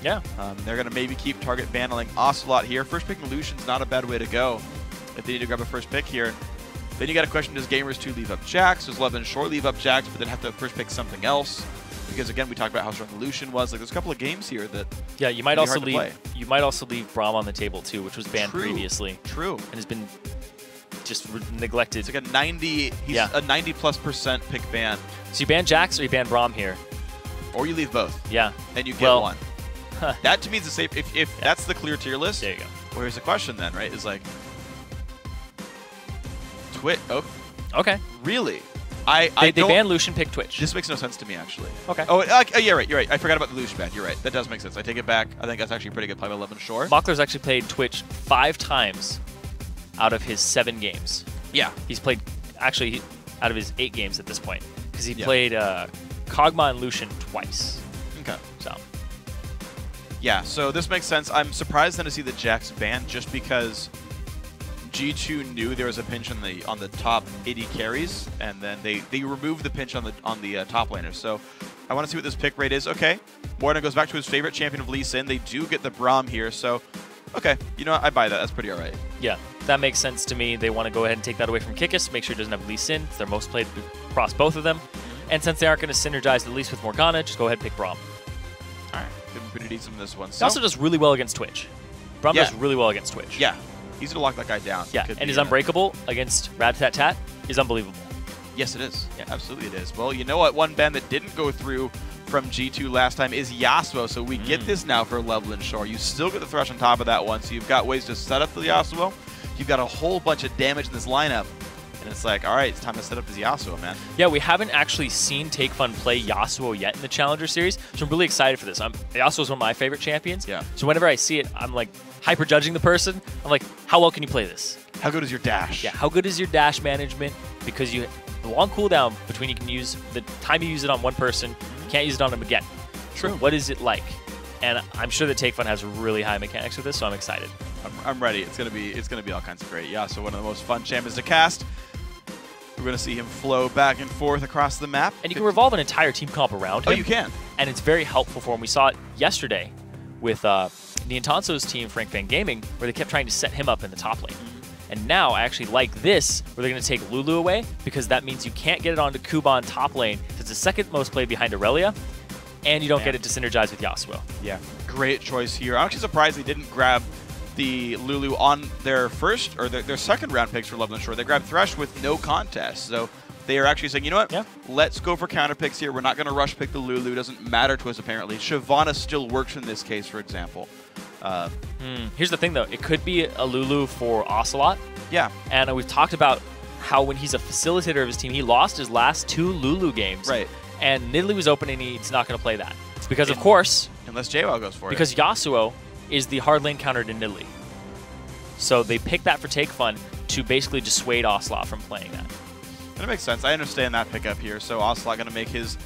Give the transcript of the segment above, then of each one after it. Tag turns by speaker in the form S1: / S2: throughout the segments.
S1: Yeah.
S2: They're going to maybe keep target battling Ocelote here. First picking Lucian's not a bad way to go if they need to grab a first pick here. Then you got to question, does Gamers 2 leave up Jax? Does Lublin Shore leave up Jax, but then have to first pick something else? Because again, we talked about how strong the Lucian was. Like, there's a couple of games here that
S1: you might also leave Braum on the table too, which was banned previously.
S2: True.
S1: And has been just neglected.
S2: It's like a 90. He's a 90+% pick ban.
S1: So you ban Jax or you ban Braum here,
S2: or you leave both.
S1: Yeah.
S2: And you get one. That to me is the safe. If that's the clear tier list.
S1: There you go.
S2: Well, here's the question then, right? Is like Twitch. Oh.
S1: Okay.
S2: Really?
S1: They banned Lucian, pick Twitch.
S2: This makes no sense to me, actually.
S1: Okay.
S2: Oh, yeah, right. You're right. I forgot about the Lucian ban. You're right. That does make sense. I take it back. I think that's actually a pretty good play by Lublin Shore.
S1: Mockler's actually played Twitch 5 times out of his 7 games.
S2: Yeah.
S1: He's played, actually, out of his 8 games at this point. Because he played Kog'Maw and Lucian twice.
S2: Okay.
S1: So.
S2: Yeah, so this makes sense. I'm surprised then to see the Jax banned just because G2 knew there was a pinch on the top 80 carries, and then they removed the pinch on the top laners. So I want to see what this pick rate is. Okay, Morna goes back to his favorite champion of Lee Sin. They do get the Braum here, so okay, you know what? I buy that. That's pretty all right.
S1: Yeah, that makes sense to me. They want to go ahead and take that away from Kikis, make sure it doesn't have Lee Sin. It's their most played across both of them. And since they aren't going to synergize at least with Morgana, just go ahead and pick Braum.
S2: All right, could be pretty decent in this one.
S1: He also does really well against Twitch. Braum does really well against Twitch.
S2: Yeah. Easy to lock that guy down.
S1: Yeah, and his Unbreakable against Rat-Tat-Tat is unbelievable.
S2: Yes, it is. Yeah, absolutely it is. Well, you know what? One ban that didn't go through from G2 last time is Yasuo, so we get this now for Lublin Shore. You still get the Thresh on top of that one, so you've got ways to set up the Yasuo. You've got a whole bunch of damage in this lineup, and it's like, all right, it's time to set up this Yasuo, man. Yeah,
S1: we haven't actually seen Take Fun play Yasuo yet in the Challenger Series, so I'm really excited for this. Yasuo is one of my favorite champions, so whenever I see it, I'm like hyper-judging the person. I'm like, how well can you play this?
S2: How good is your dash?
S1: Yeah, how good is your dash management? Because the long cooldown between you can use, the time you use it on one person, you can't use it on them again.
S2: True.
S1: So what is it like? And I'm sure that Take Fun has really high mechanics with this, so I'm excited.
S2: I'm ready. It's gonna be all kinds of great. Yeah, so one of the most fun champions to cast. We're going to see him flow back and forth across the map.
S1: And you can revolve an entire team comp around him.
S2: Oh, you can.
S1: And it's very helpful for him. We saw it yesterday with Niantanso's team, Frank Fan Gaming, where they kept trying to set him up in the top lane. And now I actually like this, where they're going to take Lulu away, because that means you can't get it onto Kuban top lane. It's the second most played behind Aurelia, and you don't get it to synergize with Yasuo.
S2: Yeah, great choice here. I'm actually surprised they didn't grab the Lulu on their first or their second round picks for Lublin Shore. They grabbed Thresh with no contest. So they are actually saying, you know what?
S1: Yeah.
S2: Let's go for counter picks here. We're not going to rush pick the Lulu. It doesn't matter to us, apparently. Shyvana still works in this case, for example.
S1: Here's the thing, though. It could be a Lulu for Ocelote.
S2: Yeah.
S1: And we've talked about how when he's a facilitator of his team, he lost his last 2 Lulu games.
S2: Right.
S1: And Nidalee was open, and he's not going to play that. Because, of course...
S2: Unless JWoww goes for it.
S1: Because Yasuo is the hard lane counter to Nidalee. So they picked that for Take Fun to basically dissuade Ocelote from playing that.
S2: That makes sense. I understand that pickup here. So Ocelote going to make his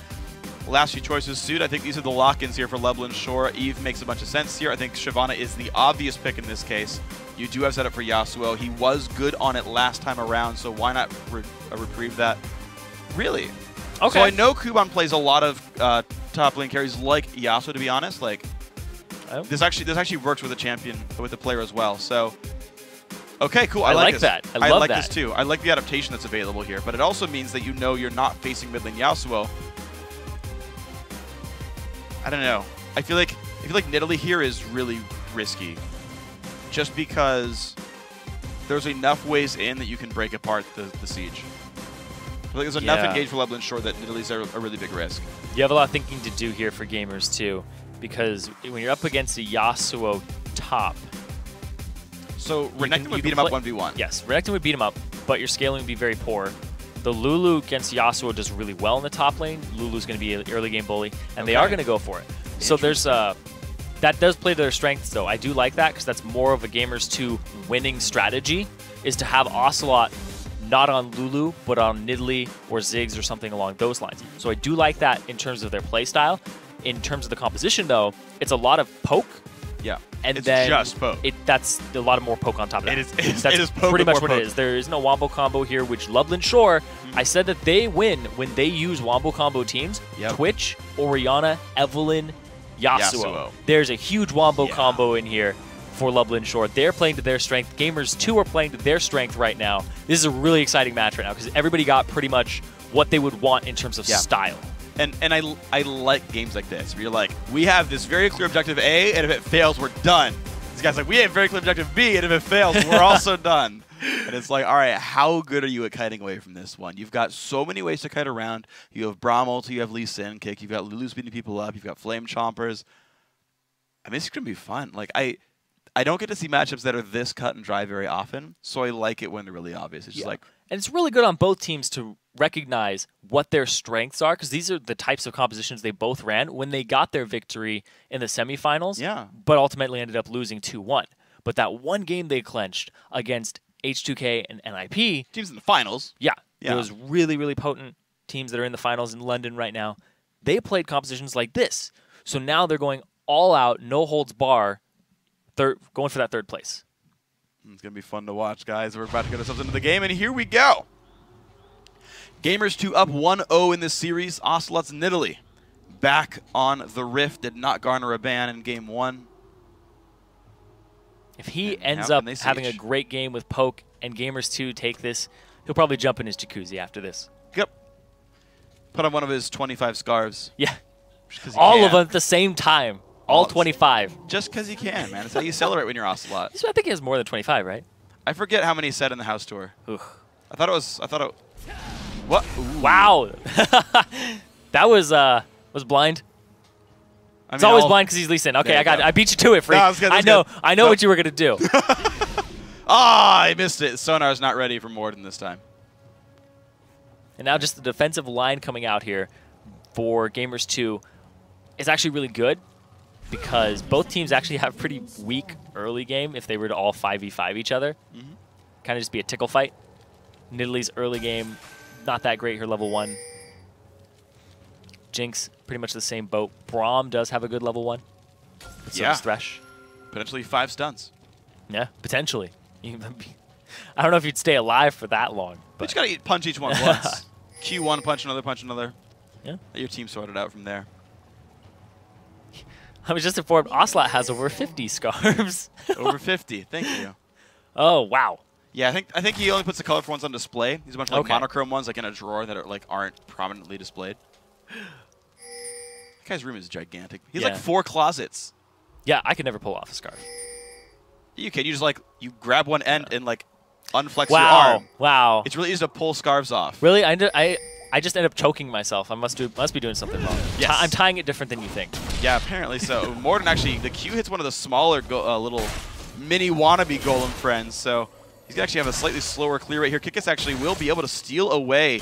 S2: last few choices suit. I think these are the lock-ins here for Lublin Shore. Eve makes a bunch of sense here. I think Shyvana is the obvious pick in this case. You do have set up for Yasuo. He was good on it last time around, so why not reprieve that? Really?
S1: Okay.
S2: So I know Kuban plays a lot of top lane carries like Yasuo, to be honest. Like, this actually works with a champion, with a player as well. So, okay, cool. I like
S1: that.
S2: I like this too. I like the adaptation that's available here, but it also means that you know you're not facing mid lane Yasuo. I don't know. I feel like Nidalee here is really risky, just because there's enough ways in that you can break apart the siege. I think there's enough engaged for Lublin Shore that Nidalee's a really big risk.
S1: You have a lot of thinking to do here for gamers too, because when you're up against a Yasuo top,
S2: so Renekton would beat him up 1v1.
S1: Yes, Renekton would beat him up, but your scaling would be very poor. The Lulu against Yasuo does really well in the top lane. Lulu's going to be an early game bully, and they are going to go for it. So there's that does play to their strengths, though. I do like that because that's more of a Gamers 2 winning strategy, is to have Ocelote not on Lulu, but on Nidalee or Ziggs or something along those lines. So I do like that in terms of their play style. In terms of the composition, though, it's a lot of poke.
S2: Yeah,
S1: and
S2: it's
S1: then
S2: just poke.
S1: That's a lot of more poke on top of that.
S2: It is poke
S1: pretty much what
S2: poke.
S1: it is. There is no wombo combo here, which Lublin Shore, I said that they win when they use wombo combo teams. Twitch, Orianna, Evelynn, Yasuo. There's a huge wombo combo in here for Lublin Shore. They're playing to their strength. Gamers 2 are playing to their strength right now. This is a really exciting match right now because everybody got pretty much what they would want in terms of style.
S2: And I like games like this where you're like, we have this very clear objective A, and if it fails, we're done. This guy's like, we have very clear objective B, and if it fails, we're also done. And it's like, all right, how good are you at kiting away from this one? You've got so many ways to kite around. You have Braum ult, you have Lee Sin kick, you've got Lulu speeding people up, you've got Flame Chompers. I mean, it's going to be fun. Like, I don't get to see matchups that are this cut and dry very often, so I like it when they're really obvious. It's just like,
S1: and it's really good on both teams to recognize what their strengths are, because these are the types of compositions they both ran when they got their victory in the semifinals, but ultimately ended up losing 2-1. But that one game they clenched against H2K and NIP.
S2: Teams in the finals.
S1: Yeah. It was really, really potent teams that are in the finals in London right now. They played compositions like this. So now they're going all out, no holds bar, going for that third place.
S2: It's going to be fun to watch, guys. We're about to get ourselves into the game, and here we go. Gamers 2 up 1-0 in this series. Ocelote's Nidalee back on the Rift. Did not garner a ban in game 1.
S1: If he ends up having a great game with Poke and Gamers 2 take this, he'll probably jump in his jacuzzi after this.
S2: Yep. Put on one of his 25 scarves.
S1: Yeah. All of them at the same time. All 25.
S2: Just because he can, man. That's how you celebrate when you're Ocelote.
S1: I think he has more than 25, right?
S2: I forget how many he said in the house tour.
S1: Ugh.
S2: I thought it. What? Ooh.
S1: Wow. That was blind. It's always blind because he's Lee Sin. Okay, I beat you to it, Phreak.
S2: No,
S1: I know what you were gonna do.
S2: I missed it. Sonar's not ready for Morden this time.
S1: And now just the defensive line coming out here for Gamers 2 is actually really good because both teams actually have pretty weak early game if they were to all 5v5 each other. Kind of just be a tickle fight. Nidalee's early game, not that great here, level 1. Jinx, pretty much the same boat. Braum does have a good level 1. So does Thresh.
S2: Potentially 5 stuns.
S1: Yeah, potentially. I don't know if you'd stay alive for that long.
S2: But you gotta punch each one once. Q1, punch another.
S1: Yeah.
S2: Let your team sort it out from there.
S1: I was just informed Ocelote has over 50 scarves.
S2: Over 50. Thank you.
S1: Oh, wow.
S2: Yeah, I think he only puts the colorful ones on display. He's a bunch of like monochrome ones like in a drawer that are like aren't prominently displayed. That guy's room is gigantic. He's like 4 closets.
S1: Yeah, I could never pull off a scarf.
S2: You can. You just like you grab one end and like unflex your arm.
S1: Wow.
S2: It's really easy to pull scarves off.
S1: Really? I just end up choking myself. I must be doing something wrong.
S2: Yes.
S1: I'm tying it different than you think.
S2: Yeah, apparently so. Morden actually, the Q hits one of the smaller little mini wannabe golem friends, so he's going to actually have a slightly slower clear rate here. Kikis actually will be able to steal away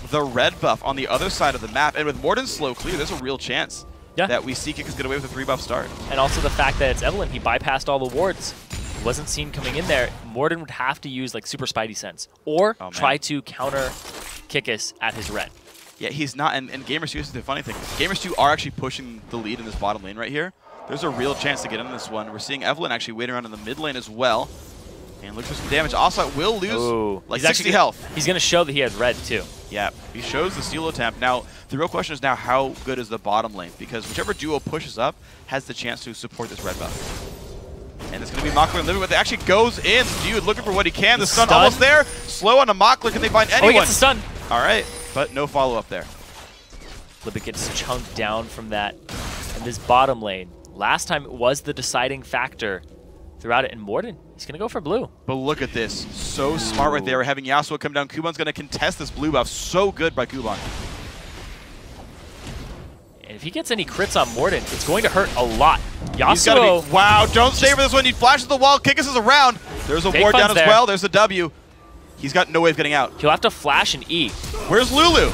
S2: the red buff on the other side of the map, and with Morden's slow clear, there's a real chance that we see Kikis get away with a 3-buff start.
S1: And also the fact that it's Evelynn, he bypassed all the wards. Wasn't seen coming in there. Morden would have to use like Super Spidey Sense or try to counter Kikis at his red.
S2: Yeah, he's not, and Gamers 2 is the funny thing. Gamers 2 are actually pushing the lead in this bottom lane right here. There's a real chance to get in this one. We're seeing Evelynn actually waiting around in the mid lane as well. And looks for some damage. Ocelote will lose like 60 health.
S1: He's going to show that he has red too.
S2: Yeah, he shows the steal attempt. Now, the real question is now how good is the bottom lane? Because whichever duo pushes up has the chance to support this red buff. And it's going to be Mockler and Living with it. Actually goes in. Dude looking for what he can. The stun almost there. Slow on a Mockler. Can they find anyone?
S1: Oh, he gets the stun.
S2: All right, but no follow-up there.
S1: Libik gets chunked down from that. And this bottom lane, last time it was the deciding factor throughout it. And Morden, he's going to go for blue.
S2: But look at this. So smart right there. Having Yasuo come down. Kuban's going to contest this blue buff. So good by Kuban.
S1: And if he gets any crits on Morden, it's going to hurt a lot. Yasuo.
S2: Wow, don't save for this one. He flashes the wall. Kikis is around. There's a ward down as well. There's a W. He's got no way of getting out.
S1: He'll have to flash an E.
S2: Where's Lulu?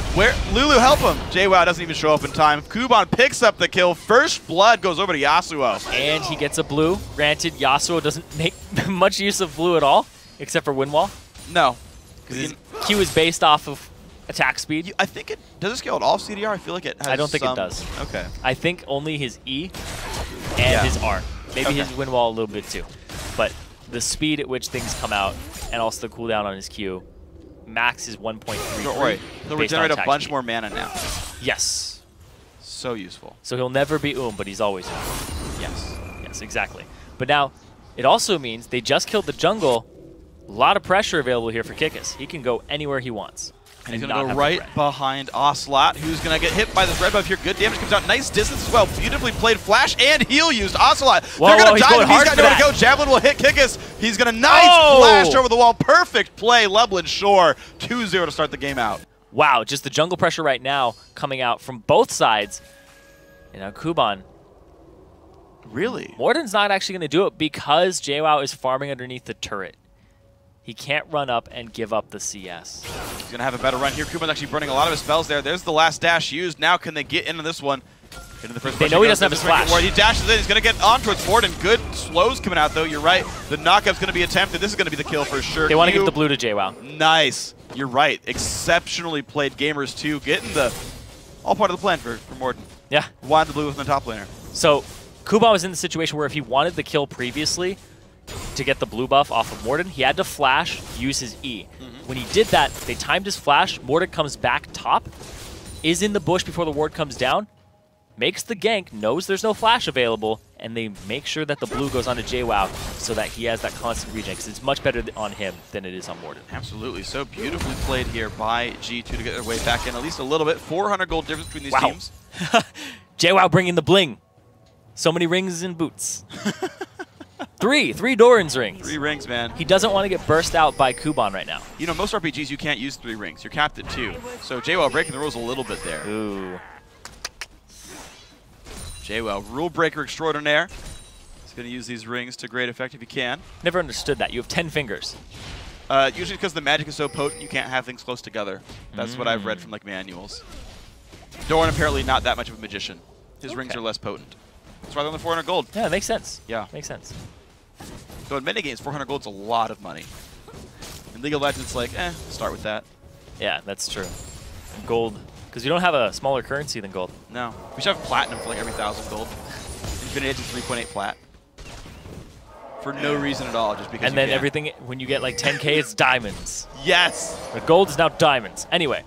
S2: Lulu, help him. JWoww doesn't even show up in time. Kuban picks up the kill. First blood goes over to Yasuo.
S1: And he gets a blue. Granted, Yasuo doesn't make much use of blue at all, except for Windwall.
S2: No.
S1: Because his Q is based off of attack speed.
S2: I think it does it scale at all CDR. I feel like it has
S1: I don't think it does.
S2: Okay.
S1: I think only his E and his R. Maybe his Windwall a little bit too. But the speed at which things come out and also the cooldown on his Q, max is 1.3.
S2: Don't worry. He'll regenerate a bunch more mana now.
S1: Yes.
S2: So useful.
S1: So he'll never be but he's always
S2: Yes.
S1: Yes, exactly. But now, it also means they just killed the jungle. A lot of pressure available here for Kikis. He can go anywhere he wants.
S2: And he's going to go right behind Ocelote, who's going to get hit by this red buff here. Good damage comes out. Nice distance as well. Beautifully played flash and heal used. Ocelote, they're going to die. He's got nowhere to go. Javelin will hit Kikis. He's going to flash over the wall. Perfect play. Lublin Shore. 2-0 to start the game out.
S1: Wow, just the jungle pressure right now coming out from both sides. And now Kuban.
S2: Really?
S1: Morden's not actually going to do it because JWoww is farming underneath the turret. He can't run up and give up the CS.
S2: He's going to have a better run here. Kuban's actually burning a lot of his spells there. There's the last dash used. Now can they get into this one? Into the first
S1: they know he doesn't have his flash.
S2: He dashes in. He's going to get on towards Morden. Good slows coming out, though. You're right. The knockup's going to be attempted. This is going to be the kill for sure.
S1: They want to give the blue to JWoww.
S2: Nice. You're right. Exceptionally played gamers, too. Getting the all part of the plan for Morden.
S1: Yeah.
S2: Wanted the blue within the top laner.
S1: So Kuban was in the situation where if he wanted the kill previously to get the blue buff off of Morden, he had to flash, use his E. When he did that, they timed his flash, Morden comes back top, is in the bush before the ward comes down, makes the gank, knows there's no flash available, and they make sure that the blue goes onto JWoww so that he has that constant regen, because it's much better on him than it is on Morden.
S2: Absolutely. So beautifully played here by G2 to get their way back in at least a little bit. 400 gold difference between these teams.
S1: JWoww bringing the bling. So many rings and boots. Three Doran's rings.
S2: 3 rings, man.
S1: He doesn't want to get burst out by Kuban right now.
S2: You know, most RPGs you can't use 3 rings. You're capped at 2. So JWoww breaking the rules a little bit there.
S1: Ooh.
S2: JWoww, rule breaker extraordinaire. He's going to use these rings to great effect if he can.
S1: Never understood that. You have 10 fingers.
S2: Usually because the magic is so potent, you can't have things close together. That's what I've read from like manuals. Doran apparently not that much of a magician. His rings are less potent. That's why they're on the 400 gold.
S1: Yeah, it makes sense.
S2: Yeah.
S1: Makes sense.
S2: So in minigames, 400 gold's a lot of money. In League of Legends, it's like, start with that.
S1: Yeah, that's true. Gold. Because you don't have a smaller currency than gold.
S2: No. We should have platinum for like every 1,000 gold. Infinity Edge is 3.8 plat. For no reason at all, just because
S1: And then everything, when you get like 10k, it's diamonds.
S2: Yes!
S1: But gold is now diamonds. Anyway,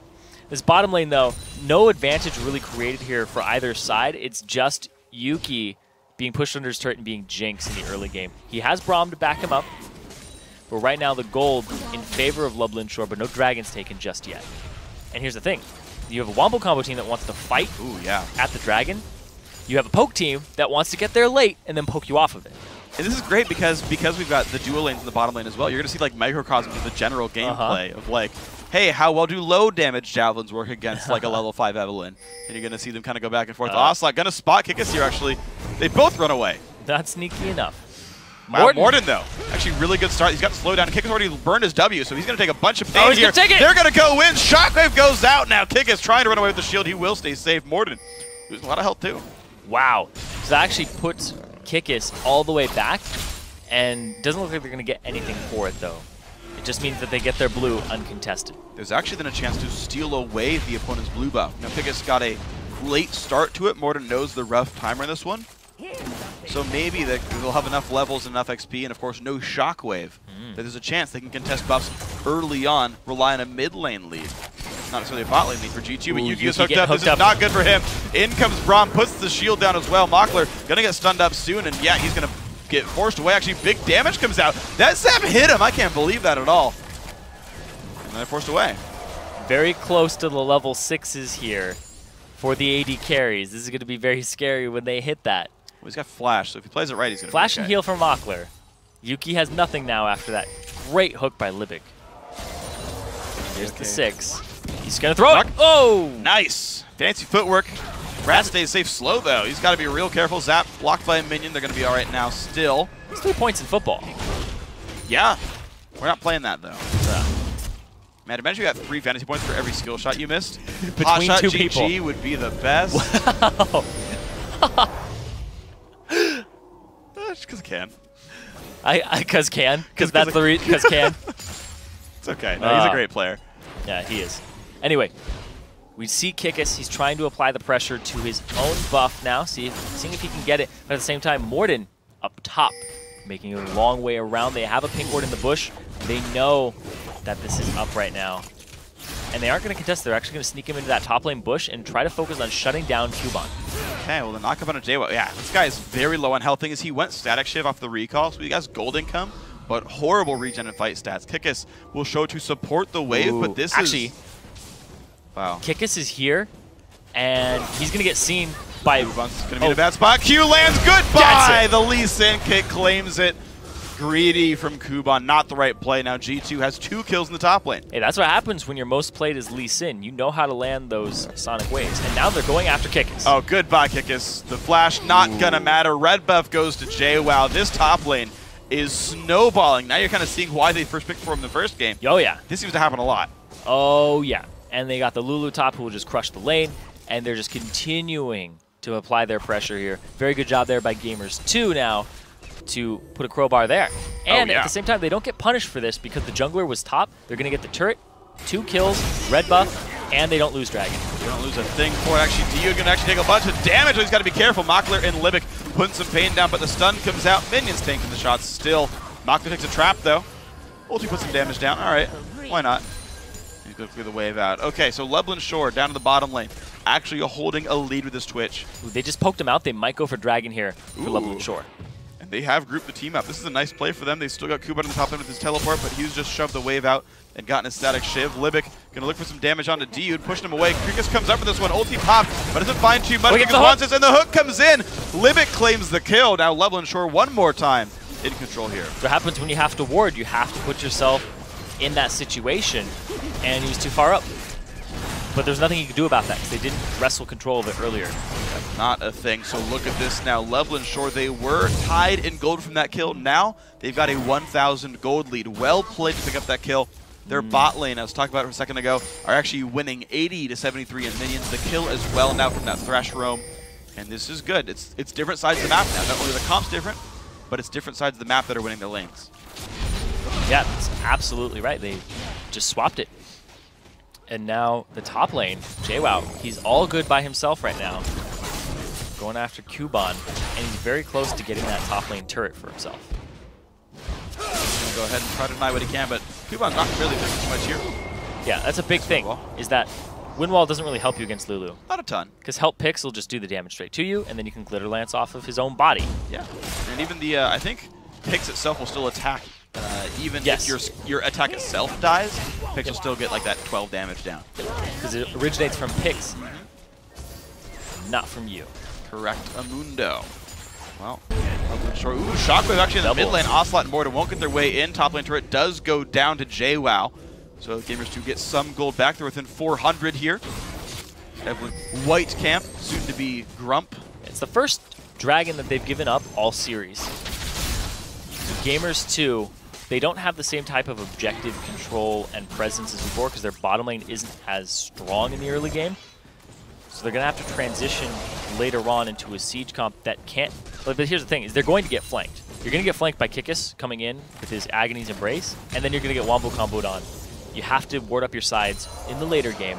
S1: this bottom lane, though, no advantage really created here for either side. It's just Yuki being pushed under his turret and being jinxed in the early game. He has Braum to back him up, but right now the gold in favor of Lublin Shore, but no dragons taken just yet. And here's the thing. You have a Wombo combo team that wants to fight at the dragon. You have a poke team that wants to get there late and then poke you off of it.
S2: And this is great because we've got the dual lanes in the bottom lane as well. You're going to see like microcosms of the general gameplay of like, hey, how well do low damage javelins work against like a level 5 Evelyn? And you're going to see them kind of go back and forth. Ocelote going to spot Kikis here actually. They both run away.
S1: Not sneaky enough.
S2: Morden, though. Actually, really good start. He's got to slow down. Kikis already burned his W, so he's going to take a bunch of pain here. They're going to go in. Shockwave goes out now. Kikis trying to run away with the shield. He will stay safe. Morden losing a lot of health, too.
S1: Wow. So that actually puts Kikis all the way back, and doesn't look like they're going to get anything for it, though. It just means that they get their blue uncontested.
S2: There's actually then a chance to steal away the opponent's blue buff. Now, Kikis got a late start to it. Morden knows the rough timer in this one. So maybe they'll have enough levels and enough XP, and of course no Shockwave, that there's a chance they can contest buffs early on, rely on a mid lane lead. Not necessarily a bot lane lead for G2, but Yuki is hooked up. This is not good for him. In comes Braum, puts the shield down as well. Mockler gonna get stunned up soon, and yeah, he's gonna get forced away. Actually, big damage comes out. That Zap hit him. I can't believe that at all. And they're forced away.
S1: Very close to the level 6s here for the AD carries. This is going to be very scary when they hit that.
S2: Well, he's got Flash, so if he plays it right, he's going to
S1: Flash and heal from Mockler. Yuki has nothing now after that great hook by Libic. Here's the 6. He's going to throw it. Oh!
S2: Nice. Fancy footwork. Rat stays safe slow, though. He's got to be real careful. Zap blocked by a minion. They're going to be all right now still.
S1: It's 3 points in football.
S2: Yeah. We're not playing that, though. Man, imagine you got 3 fantasy points for every skill shot you missed.
S1: Between
S2: Hot
S1: 2
S2: shot
S1: people.
S2: GG would be the best.
S1: Wow.
S2: Just because I can.
S1: Because can. Because that's the reason. Because can.
S2: It's okay. No, he's a great player.
S1: Yeah, he is. Anyway, we see Kikis. He's trying to apply the pressure to his own buff now, seeing if he can get it. But at the same time, Morden up top, making a long way around. They have a pink ward in the bush. They know that this is up right now. and they aren't going to contest. They're actually going to sneak him into that top lane bush and try to focus on shutting down Cubon.
S2: Okay, well, the knock up on a JWoww. Yeah, this guy is very low on health. Thing is, he went Static Shiv off the recall, so he has gold income, but horrible regen and fight stats. Kikis will show to support the wave, but this
S1: actually,
S2: wow.
S1: Kikis is here, and he's going to get seen by...
S2: Cubon's going to be in a bad spot. Q lands, goodbye! The Lee Sin kick claims it. Greedy from Cubon, not the right play. Now G2 has 2 kills in the top lane.
S1: Hey, that's what happens when you're most played as Lee Sin. You know how to land those Sonic waves. And now they're going after Kikis.
S2: Oh, goodbye, Kikis. The flash not gonna matter. Red buff goes to JWoww. This top lane is snowballing. Now you're kind of seeing why they first picked for him in the first game.
S1: Oh, yeah.
S2: This seems to happen a lot.
S1: Oh, yeah. And they got the Lulu top who will just crush the lane. And they're just continuing to apply their pressure here. Very good job there by Gamers2 now to put a crowbar there. And at the same time, they don't get punished for this because the jungler was top. They're going to get the turret, 2 kills, red buff, and they don't lose Dragon.
S2: They don't lose a thing for it. Actually, Dio going to actually take a bunch of damage. He's got to be careful. Makler and Libic putting some pain down, but the stun comes out. Minions tanking the shots still. Makler takes a trap, though. Ulti puts some damage down. All right, why not? He's going to clear the wave out. Okay, so Lublin Shore down to the bottom lane. Actually holding a lead with this Twitch.
S1: Ooh, they just poked him out. They might go for Dragon here for Lublin Shore.
S2: They have grouped the team up. This is a nice play for them. They still got Cubon on the top lane with his teleport, but Hughes just shoved the wave out and gotten a static shiv. Libic going to look for some damage onto Dude, pushing him away. Krikus comes up with this one. Ulti popped, but doesn't find too much. Krikus wants this, and the hook comes in. Libic claims the kill. Now Lublin Shore one more time in control here.
S1: What happens when you have to ward? You have to put yourself in that situation, and he was too far up. But there's nothing you can do about that because they didn't wrestle control of it earlier.
S2: Not a thing. So look at this now. Lublin Shore, they were tied in gold from that kill. Now they've got a 1,000 gold lead. Well played to pick up that kill. Their bot lane, I was talking about it a second ago, are actually winning 80 to 73 in minions. The kill as well now from that Thresh roam. And this is good. It's different sides of the map now. Not only the comp's different, but it's different sides of the map that are winning the lanes.
S1: Yeah, that's absolutely right. They just swapped it. And now the top lane, JWoww, he's all good by himself right now. Going after Cubon, and he's very close to getting that top lane turret for himself.
S2: He's going to go ahead and try to deny what he can, but Cubon's not really doing too much here.
S1: Yeah, that's a big thing, is that Wind Wall doesn't really help you against Lulu.
S2: Not a ton.
S1: Because Help Pix will just do the damage straight to you, and then you can Glitter Lance off of his own body.
S2: Yeah, and even the, I think Pix itself will still attack. Even if your attack itself dies, Pix will still get like that 12 damage down.
S1: Because it originates from Pix, not from you.
S2: Correct, Amundo. Well, Shore. Ooh, Shockwave actually in the mid lane. Ocelote and Mortar won't get their way in. Top lane turret does go down to JWoww. So Gamers2 get some gold back. They're within 400 here. Evelyn White Camp, soon to be Grump.
S1: It's the first Dragon that they've given up all series. So Gamers2, they don't have the same type of objective control and presence as before because their bottom lane isn't as strong in the early game. So they're going to have to transition later on into a siege comp that can't... But here's the thing, is they're going to get flanked. You're going to get flanked by Kikis coming in with his Agony's Embrace, and then you're going to get Wombo comboed on. You have to ward up your sides in the later game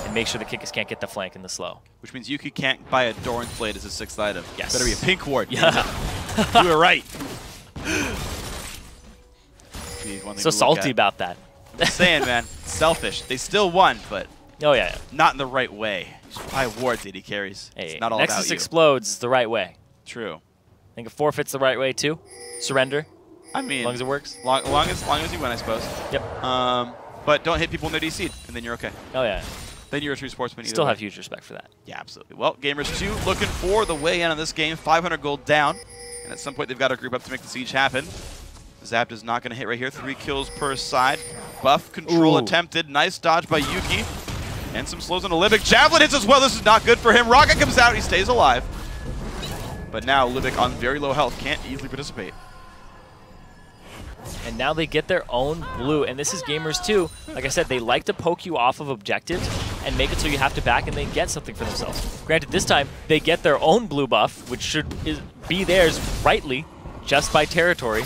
S1: and make sure the Kikis can't get the flank in the slow. Which
S2: means Yuki can't buy a Doran's Blade as his 6th item.
S1: Yes.
S2: Better be a pink ward.
S1: Yeah.
S2: Do it right.
S1: So salty about that.
S2: I'm just saying, man. Selfish. They still won, but not in the right way. Buy wards, AD carries.
S1: Hey,
S2: it's not all
S1: Nexus
S2: about you.
S1: explodes the right way.
S2: True.
S1: I think it forfeits the right way too. Surrender.
S2: I mean,
S1: as long as it works.
S2: Long as you win, I suppose.
S1: Yep.
S2: But don't hit people when they're DC'd, and then you're okay.
S1: Oh yeah.
S2: Then you're a true sportsman.
S1: Still have huge respect for that.
S2: Yeah, absolutely. Well, Gamers2 looking for the way in on this game. 500 gold down, and at some point they've got to group up to make the siege happen. Zapped is not going to hit right here. 3 kills per side. Buff control attempted. Nice dodge by Yuki. And some slows on Libic. Javelin hits as well. This is not good for him. Rocket comes out. He stays alive. But now Libic on very low health can't easily participate.
S1: And now they get their own blue. And this is Gamers2. Like I said, they like to poke you off of objectives and make it so you have to back and they get something for themselves. Granted, this time they get their own blue buff, which should be theirs rightly, just by territory.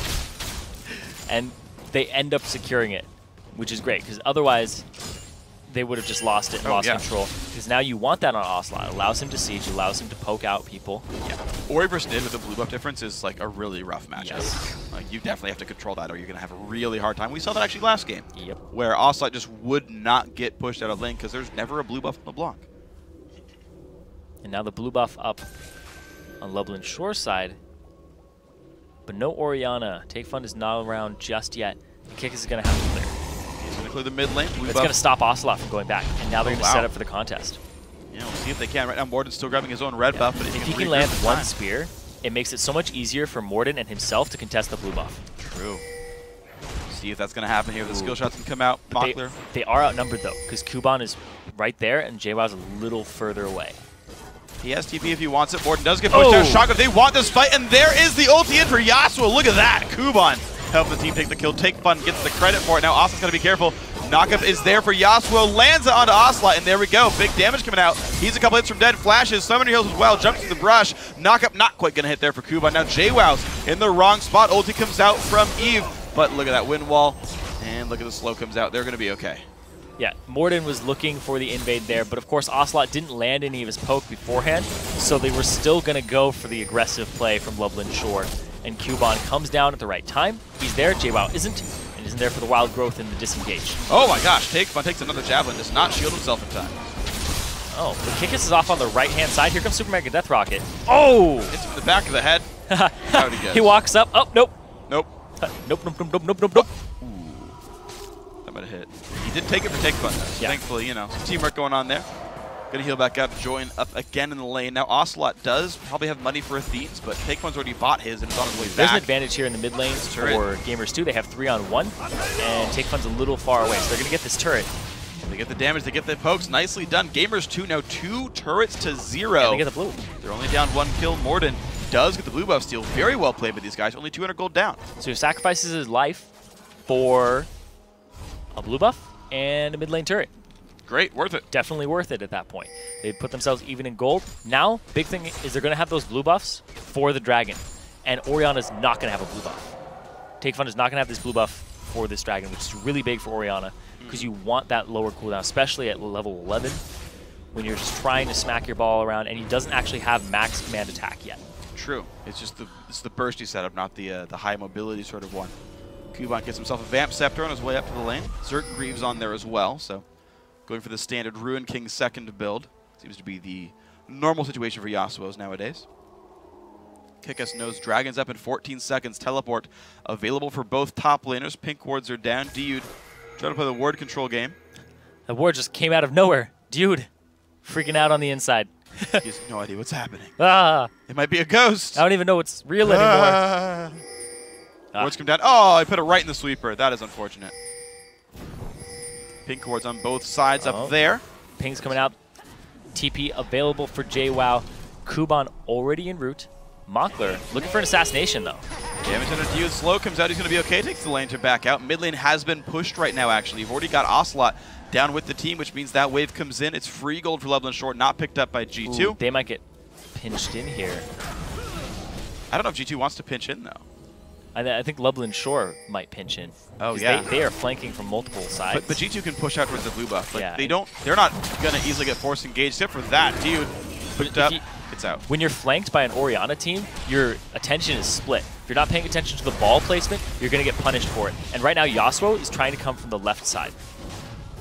S1: And they end up securing it, which is great, because otherwise they would have just lost it and lost control. Because now you want that on Ocelote. It allows him to siege, allows him to poke out people.
S2: Yeah. Ori versus Nid with the blue buff difference is like a really rough matchup.
S1: Yes.
S2: Like, you definitely have to control that or you're going to have a really hard time. We saw that actually last game.
S1: Yep.
S2: Where Ocelote just would not get pushed out of lane because there's never a blue buff on the block.
S1: And now the blue buff up on Lublin Shore side. But no Orianna. Take Fun is not around just yet. The kick is going to have to clear.
S2: He's going to clear the mid lane.
S1: It's going to stop Ocelote from going back. And now they're going to set up for the contest.
S2: Yeah, we'll see if they can. Right now, Morden's still grabbing his own red buff. But
S1: if he can land one spear, it makes it so much easier for Morden and himself to contest the blue buff.
S2: True. See if that's going to happen here. The skill shots can come out.
S1: They are outnumbered, though, because Kuban is right there and JWoww's a little further away.
S2: He has TP if he wants it. Morden does get pushed out. Shotgun, they want this fight, and there is the ulti in for Yasuo. Look at that. Kuban helping the team take the kill. Take Fun gets the credit for it. Now Austin's got to be careful. Knockup is there for Yasuo. Lands it onto Ocelote, and there we go. Big damage coming out. He's a couple hits from dead. Flashes. Summoner heals as well. Jumps to the brush. Knockup not quite going to hit there for Kuban. Now JWoww's in the wrong spot. Ulti comes out from Eve, but look at that wind wall. And look at the slow comes out. They're going to be okay.
S1: Yeah, Morden was looking for the invade there, but of course Ocelote didn't land any of his poke beforehand, so they were still going to go for the aggressive play from Lublin Shore. And Kuban comes down at the right time. He's there, JWoww isn't, and isn't there for the wild growth and the disengage.
S2: Oh my gosh, Take Fun takes another javelin, does not shield himself in time.
S1: Oh, the Kickus is off on the right-hand side. Here comes Super Mega Death Rocket. Oh!
S2: Hits him in the back of the head. Out he goes.
S1: He walks up. Oh, nope.
S2: Nope.
S1: Nope.
S2: That might have hit. He did take it for Take Fun, though. So thankfully, you know, some teamwork going on there. Gonna heal back up, join up again in the lane. Now Ocelote does probably have money for Athenes, but Take Fun's already bought his and is on his way back.
S1: There's an advantage here in the mid lanes for Gamers 2. They have 3-on-1, and Take Fun's a little far away, so they're gonna get this turret.
S2: They get the damage, they get the pokes. Nicely done. Gamers 2 now 2 turrets to 0.
S1: And they get the blue.
S2: They're only down 1 kill. Morden does get the blue buff steal. Very well played by these guys. Only 200 gold down.
S1: So he sacrifices his life for a blue buff and a mid lane turret.
S2: Great, worth it.
S1: Definitely worth it at that point. They put themselves even in gold. Now, big thing is they're going to have those blue buffs for the dragon. And Orianna's not going to have a blue buff. Take Fun is not going to have this blue buff for this dragon, which is really big for Orianna. Because you want that lower cooldown, especially at level 11, when you're just trying to smack your ball around, and he doesn't actually have max command attack yet.
S2: True. It's just the bursty setup, not the high mobility sort of one. Kuban gets himself a Vamp Scepter on his way up to the lane. Zerk Greaves on there as well, so going for the standard Ruin King second build. Seems to be the normal situation for Yasuo's nowadays. Kickus knows Dragons up in 14 seconds. Teleport available for both top laners. Pink wards are down. Dude trying to play the ward control game.
S1: The ward just came out of nowhere. Dude, freaking out on the inside.
S2: He has no idea what's happening. It might be a ghost.
S1: I don't even know what's real anymore.
S2: Wards come down. Oh, I put it right in the sweeper. That is unfortunate. Pink wards on both sides up there.
S1: Ping's coming out. TP available for JWoww. Kuban already en route. Mockler looking for an assassination, though.
S2: Damage under Dude. Slow comes out. He's going to be okay. Takes the lane to back out. Mid lane has been pushed right now, actually. You've already got Ocelote down with the team, which means that wave comes in. It's free gold for Lublin Shore, not picked up by G2.
S1: Ooh, they might get pinched in here.
S2: I don't know if G2 wants to pinch in, though.
S1: I think Lublin Shore might pinch in.
S2: Oh, yeah.
S1: They are flanking from multiple sides.
S2: But G2 can push out towards the blue buff. Like,
S1: yeah.
S2: They're not going to easily get force engaged, except for that. Dude pushed up. It's out.
S1: When you're flanked by an Orianna team, your attention is split. If you're not paying attention to the ball placement, you're going to get punished for it. And right now, Yasuo is trying to come from the left side.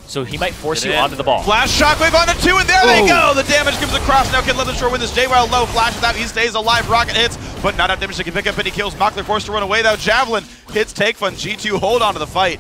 S1: So he might force you onto the ball.
S2: Flash shockwave onto 2, and there they go! The damage comes across. Now can Lublin Shore win this. JWoww low flashes out. He stays alive. Rocket hits, but not enough damage to pick up any kills. Mockler forced to run away, though. Javelin hits Take Fun. G2 hold on to the fight.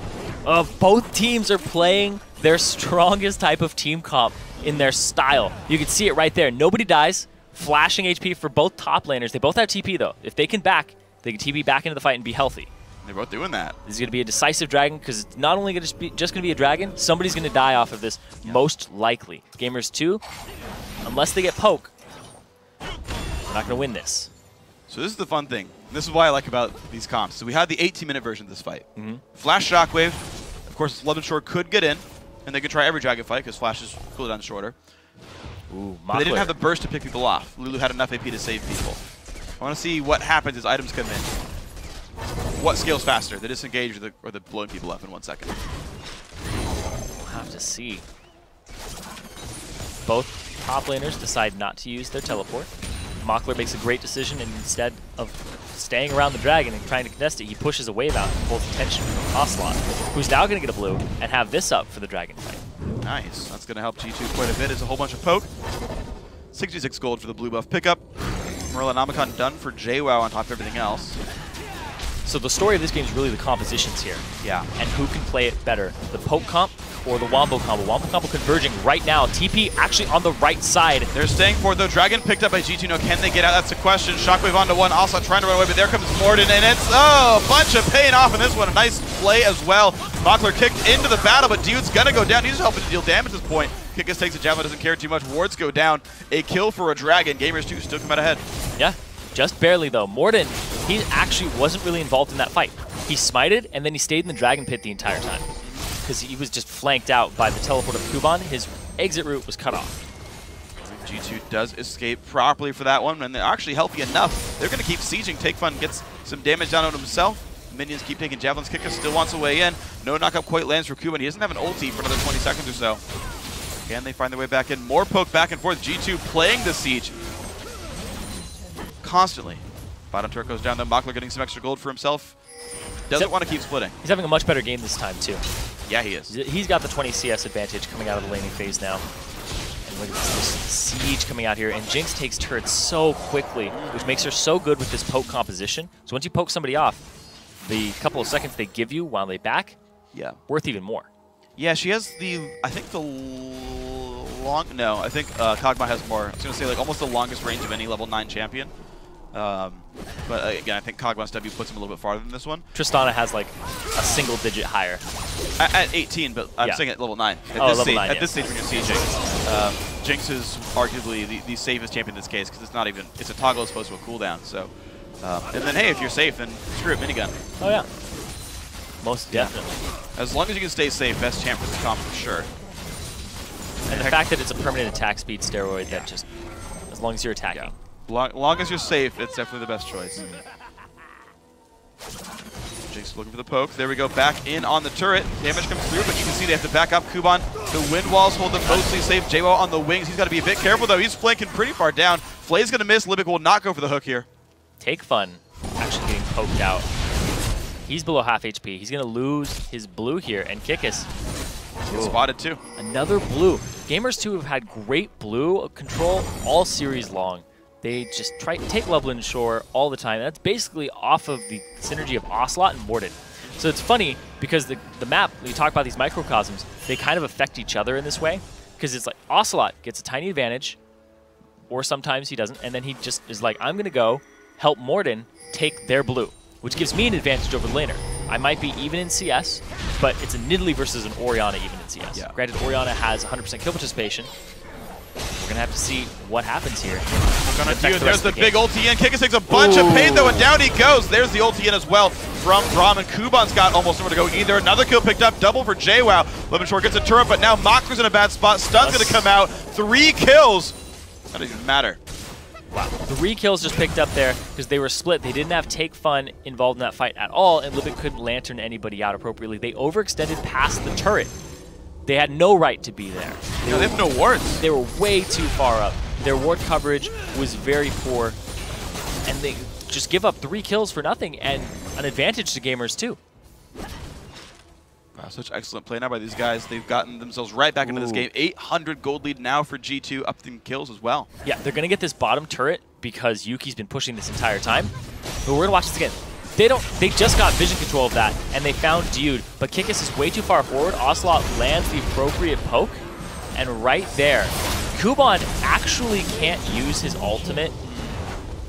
S1: Both teams are playing their strongest type of team comp in their style. You can see it right there. Nobody dies. Flashing HP for both top laners. They both have TP, though. If they can back, they can TP back into the fight and be healthy.
S2: They're both doing that.
S1: This is going to be a decisive dragon because it's not only going to be just going to be a dragon, somebody's going to die off of this, most likely. Gamers 2, unless they get poke, they're not going to win this.
S2: So this is the fun thing. This is what I like about these comps. So we had the 18-minute version of this fight. Flash Shockwave. Of course, Lublin Shore could get in, and they could try every dragon fight because Flash's cooldown is shorter.
S1: Ooh,
S2: but they didn't have the burst to pick people off. Lulu had enough AP to save people. I want to see what happens as items come in. What scales faster, the disengage or the blowing people up in 1 second?
S1: We'll have to see. both top laners decide not to use their teleport. Mockler makes a great decision, and instead of staying around the dragon and trying to contest it, he pushes a wave out and pulls attention from Ocelote, who's now going to get a blue and have this up for the dragon fight.
S2: Nice. That's going to help G2 quite a bit. It's a whole bunch of poke. 66 gold for the blue buff pickup. Merlinomicon done for JWoww on top of everything else.
S1: So the story of this game is really the compositions here.
S2: Yeah.
S1: And who can play it better, the poke comp or the wombo combo. Wombo combo converging right now. TP actually on the right side.
S2: They're staying for it, though. Dragon picked up by G2. No, can they get out? That's the question. Shockwave onto one. Also trying to run away, but there comes Morden, and it's, oh, a bunch of pain off in this one. A nice play as well. Mockler kicked into the battle, but Dude's going to go down. He's helping to deal damage at this point. Kickus takes a javelin, doesn't care too much. Wards go down. A kill for a Dragon. Gamers 2 still come out ahead.
S1: Yeah, just barely, though. Morden, he actually wasn't really involved in that fight. He smited, and then he stayed in the Dragon Pit the entire time, because he was just flanked out by the teleport of Kuban. His exit route was cut off.
S2: G2 does escape properly for that one, and they're actually healthy enough. They're going to keep sieging. Take Fun gets some damage down on himself. Minions keep taking javelins. Kickus still wants a way in. No knockup quite lands for Kuban. He doesn't have an ulti for another 20 seconds or so. Can they find their way back in? More poke back and forth. G2 playing the siege constantly. Bottom turret goes down, though. Mockler getting some extra gold for himself. Doesn't want to keep splitting.
S1: He's having a much better game this time, too.
S2: Yeah, he is.
S1: He's got the 20 CS advantage coming out of the laning phase now. And look at this siege coming out here. And Jinx takes turrets so quickly, which makes her so good with this poke composition. So once you poke somebody off, the couple of seconds they give you while they back, worth even more.
S2: Yeah, she has the, I think the I think Kog'Maw has more. I was going to say like almost the longest range of any level 9 champion. But again, I think Kog'Maw's W puts him a little bit farther than this one.
S1: Tristana has like a single digit higher.
S2: At 18, but I'm saying at level 9. At this stage when you're sieging, Jinx is arguably the safest champion in this case, because it's not even, it's a toggle as opposed to a cooldown. So, and then hey, if you're safe, then screw it, minigun.
S1: Oh yeah. Most definitely.
S2: As long as you can stay safe, best champ for the comp for sure.
S1: And the fact that it's a permanent attack speed steroid that just, as long as you're attacking.
S2: Long as you're safe, it's definitely the best choice. Jinx looking for the poke. There we go, back in on the turret. Damage comes through, but you can see they have to back up Kuban. The wind walls hold them mostly safe. JWoww on the wings. He's got to be a bit careful, though. He's flanking pretty far down. Flay's going to miss. Libic will not go for the hook here.
S1: Take Fun actually getting poked out. He's below half HP. He's going to lose his blue here, and Kickus.
S2: Spotted too.
S1: Another blue. Gamers 2 have had great blue control all series long. They just try to take Lublin Shore all the time. That's basically off of the synergy of Ocelote and Morden. So it's funny because the map, when you talk about these microcosms, they kind of affect each other in this way. Because it's like Ocelote gets a tiny advantage, or sometimes he doesn't, and then he just is like, I'm going to go help Morden take their blue, which gives me an advantage over the laner. I might be even in CS, but it's a Nidalee versus an Orianna even in CS.
S2: Yeah.
S1: Granted, Orianna has 100% kill participation. We're going to have to see what happens here.
S2: There's the big ulti in. Kickus takes a bunch of pain, though, and down he goes. There's the ulti in as well from Braum, and Kuban's got almost nowhere to go either. Another kill picked up, double for JWoww. Lublin Shore gets a turret, but now Mockler's in a bad spot. Stun's going to come out. 3 kills. That doesn't even matter.
S1: Wow. 3 kills just picked up there because they were split. They didn't have Take Fun involved in that fight at all, and Libic couldn't lantern anybody out appropriately. They overextended past the turret. They had no right to be there.
S2: They have no wards.
S1: They were way too far up. Their ward coverage was very poor, and they just give up 3 kills for nothing and an advantage to gamers too.
S2: Wow, such excellent play now by these guys. They've gotten themselves right back into this game. 800 gold lead now for G2, up in kills as well.
S1: Yeah, they're going to get this bottom turret because Yuki's been pushing this entire time. But we're going to watch this again. They just got vision control of that, and they found Dude, but Kickus is way too far forward. Ocelote lands the appropriate poke, and right there, Kuban actually can't use his ultimate,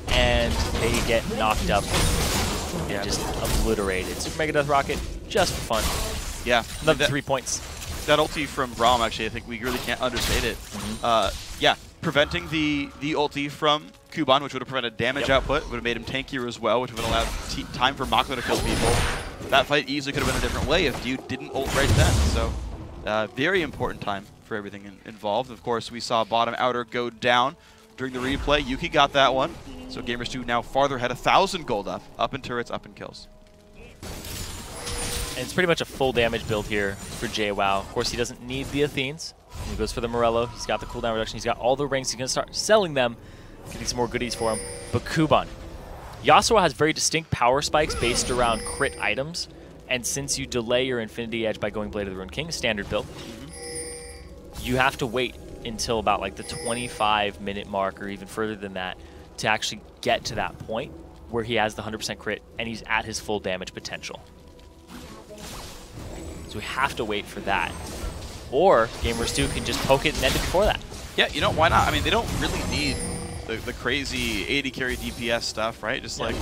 S1: and they get knocked up and just obliterated. Super Mega Death Rocket, just for fun.
S2: Yeah.
S1: Another 3 points.
S2: That ulti from Braum, actually, I think we really can't understate it. Yeah, preventing the ulti from Kuban, which would have prevented damage output, would have made him tankier as well, which would have allowed time for Mockler to kill people. That fight easily could have been a different way if Dude didn't ult right then. So, very important time for everything involved. Of course, we saw bottom outer go down during the replay. Yuki got that one. So Gamers 2 now farther ahead, 1,000 gold up in turrets, up in kills.
S1: And it's pretty much a full damage build here for JWoww. Of course, he doesn't need the Athenes. He goes for the Morello. He's got the cooldown reduction. He's got all the rings. He's going to start selling them, getting some more goodies for him. But Kuban. Yasuo has very distinct power spikes based around crit items. And since you delay your Infinity Edge by going Blade of the Ruined King, standard build, you have to wait until about like the 25-minute mark or even further than that to actually get to that point where he has the 100% crit and he's at his full damage potential. So we have to wait for that. Or Gamers 2 can just poke it and end it before that.
S2: Yeah, you know, why not? I mean, they don't really need the crazy 80 carry DPS stuff, right? Just like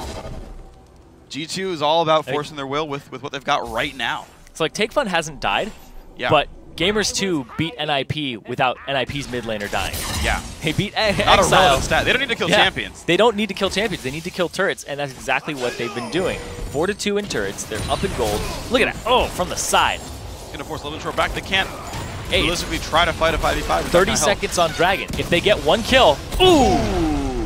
S2: G2 is all about forcing their will with what they've got right now.
S1: It's like Take Fun hasn't died, but Gamers 2 beat NIP without NIP's mid laner dying.
S2: Yeah.
S1: They beat
S2: Not
S1: Exile.
S2: a relevant stat. They don't need to kill champions.
S1: They don't need to kill champions. They need to kill turrets, and that's exactly what they've been doing. 4-2 in turrets. They're up in gold. Look at that. Oh, from the side.
S2: Going to force Lublin Shore back. They can't realistically try to fight a 5v5.
S1: 30 seconds on Dragon. If they get one kill, ooh!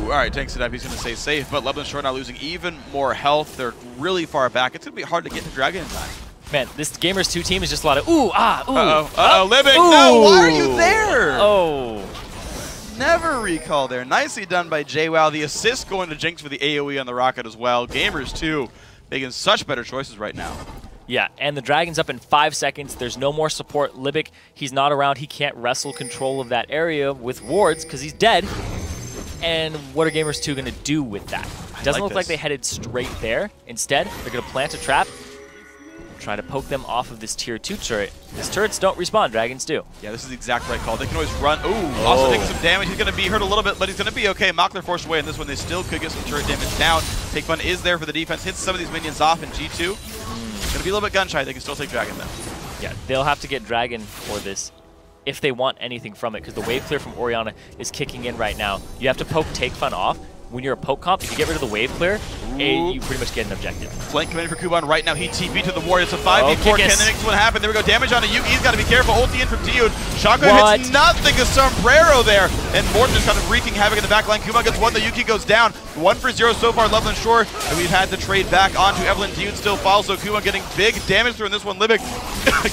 S2: All right, tanks it up. He's going to stay safe, but Lublin Shore now losing even more health. They're really far back. It's going to be hard to get to Dragon in time.
S1: Man, this Gamers 2 team is just a lot of ooh, ah, ooh.
S2: Uh-oh, Living. No, why are you there?
S1: Oh.
S2: Never recall there. Nicely done by JWoww. The assist going to Jinx for the AoE on the rocket as well. Gamers 2 making such better choices right now.
S1: Yeah, and the Dragon's up in 5 seconds. There's no more support. Libic, he's not around. He can't wrestle control of that area with wards because he's dead. And what are Gamers 2 going to do with that? Doesn't look like they headed straight there. Instead, they're going to plant a trap, try to poke them off of this tier 2 turret. These turrets don't respawn, Dragons do.
S2: Yeah, this is the exact right call. They can always run. Ooh, also taking some damage. He's going to be hurt a little bit, but he's going to be okay. Mockler forced away in this one. They still could get some turret damage down. Take Fun is there for the defense. Hits some of these minions off in G2. Going to be a little bit gun shy. They can still take Dragon, though.
S1: Yeah, they'll have to get Dragon for this if they want anything from it, because the wave clear from Orianna is kicking in right now. You have to poke Take Fun off. When you're a poke comp, if you get rid of the wave clear, you pretty much get an objective. Flank
S2: coming in for Kuban right now. He TP to the ward. It's a 5v4. Can the next one happen? There we go. Damage on a Yuki. He's got to be careful. Ulti in from Diud. Shockwave hits nothing. A sombrero there. And Morton is kind of wreaking havoc in the back line. Kuban gets one. The Yuki goes down. 1-for-0 so far. Lublin Shore. And we've had to trade back onto Evelyn. Diud still falls. So Kuban getting big damage through in this one. Libic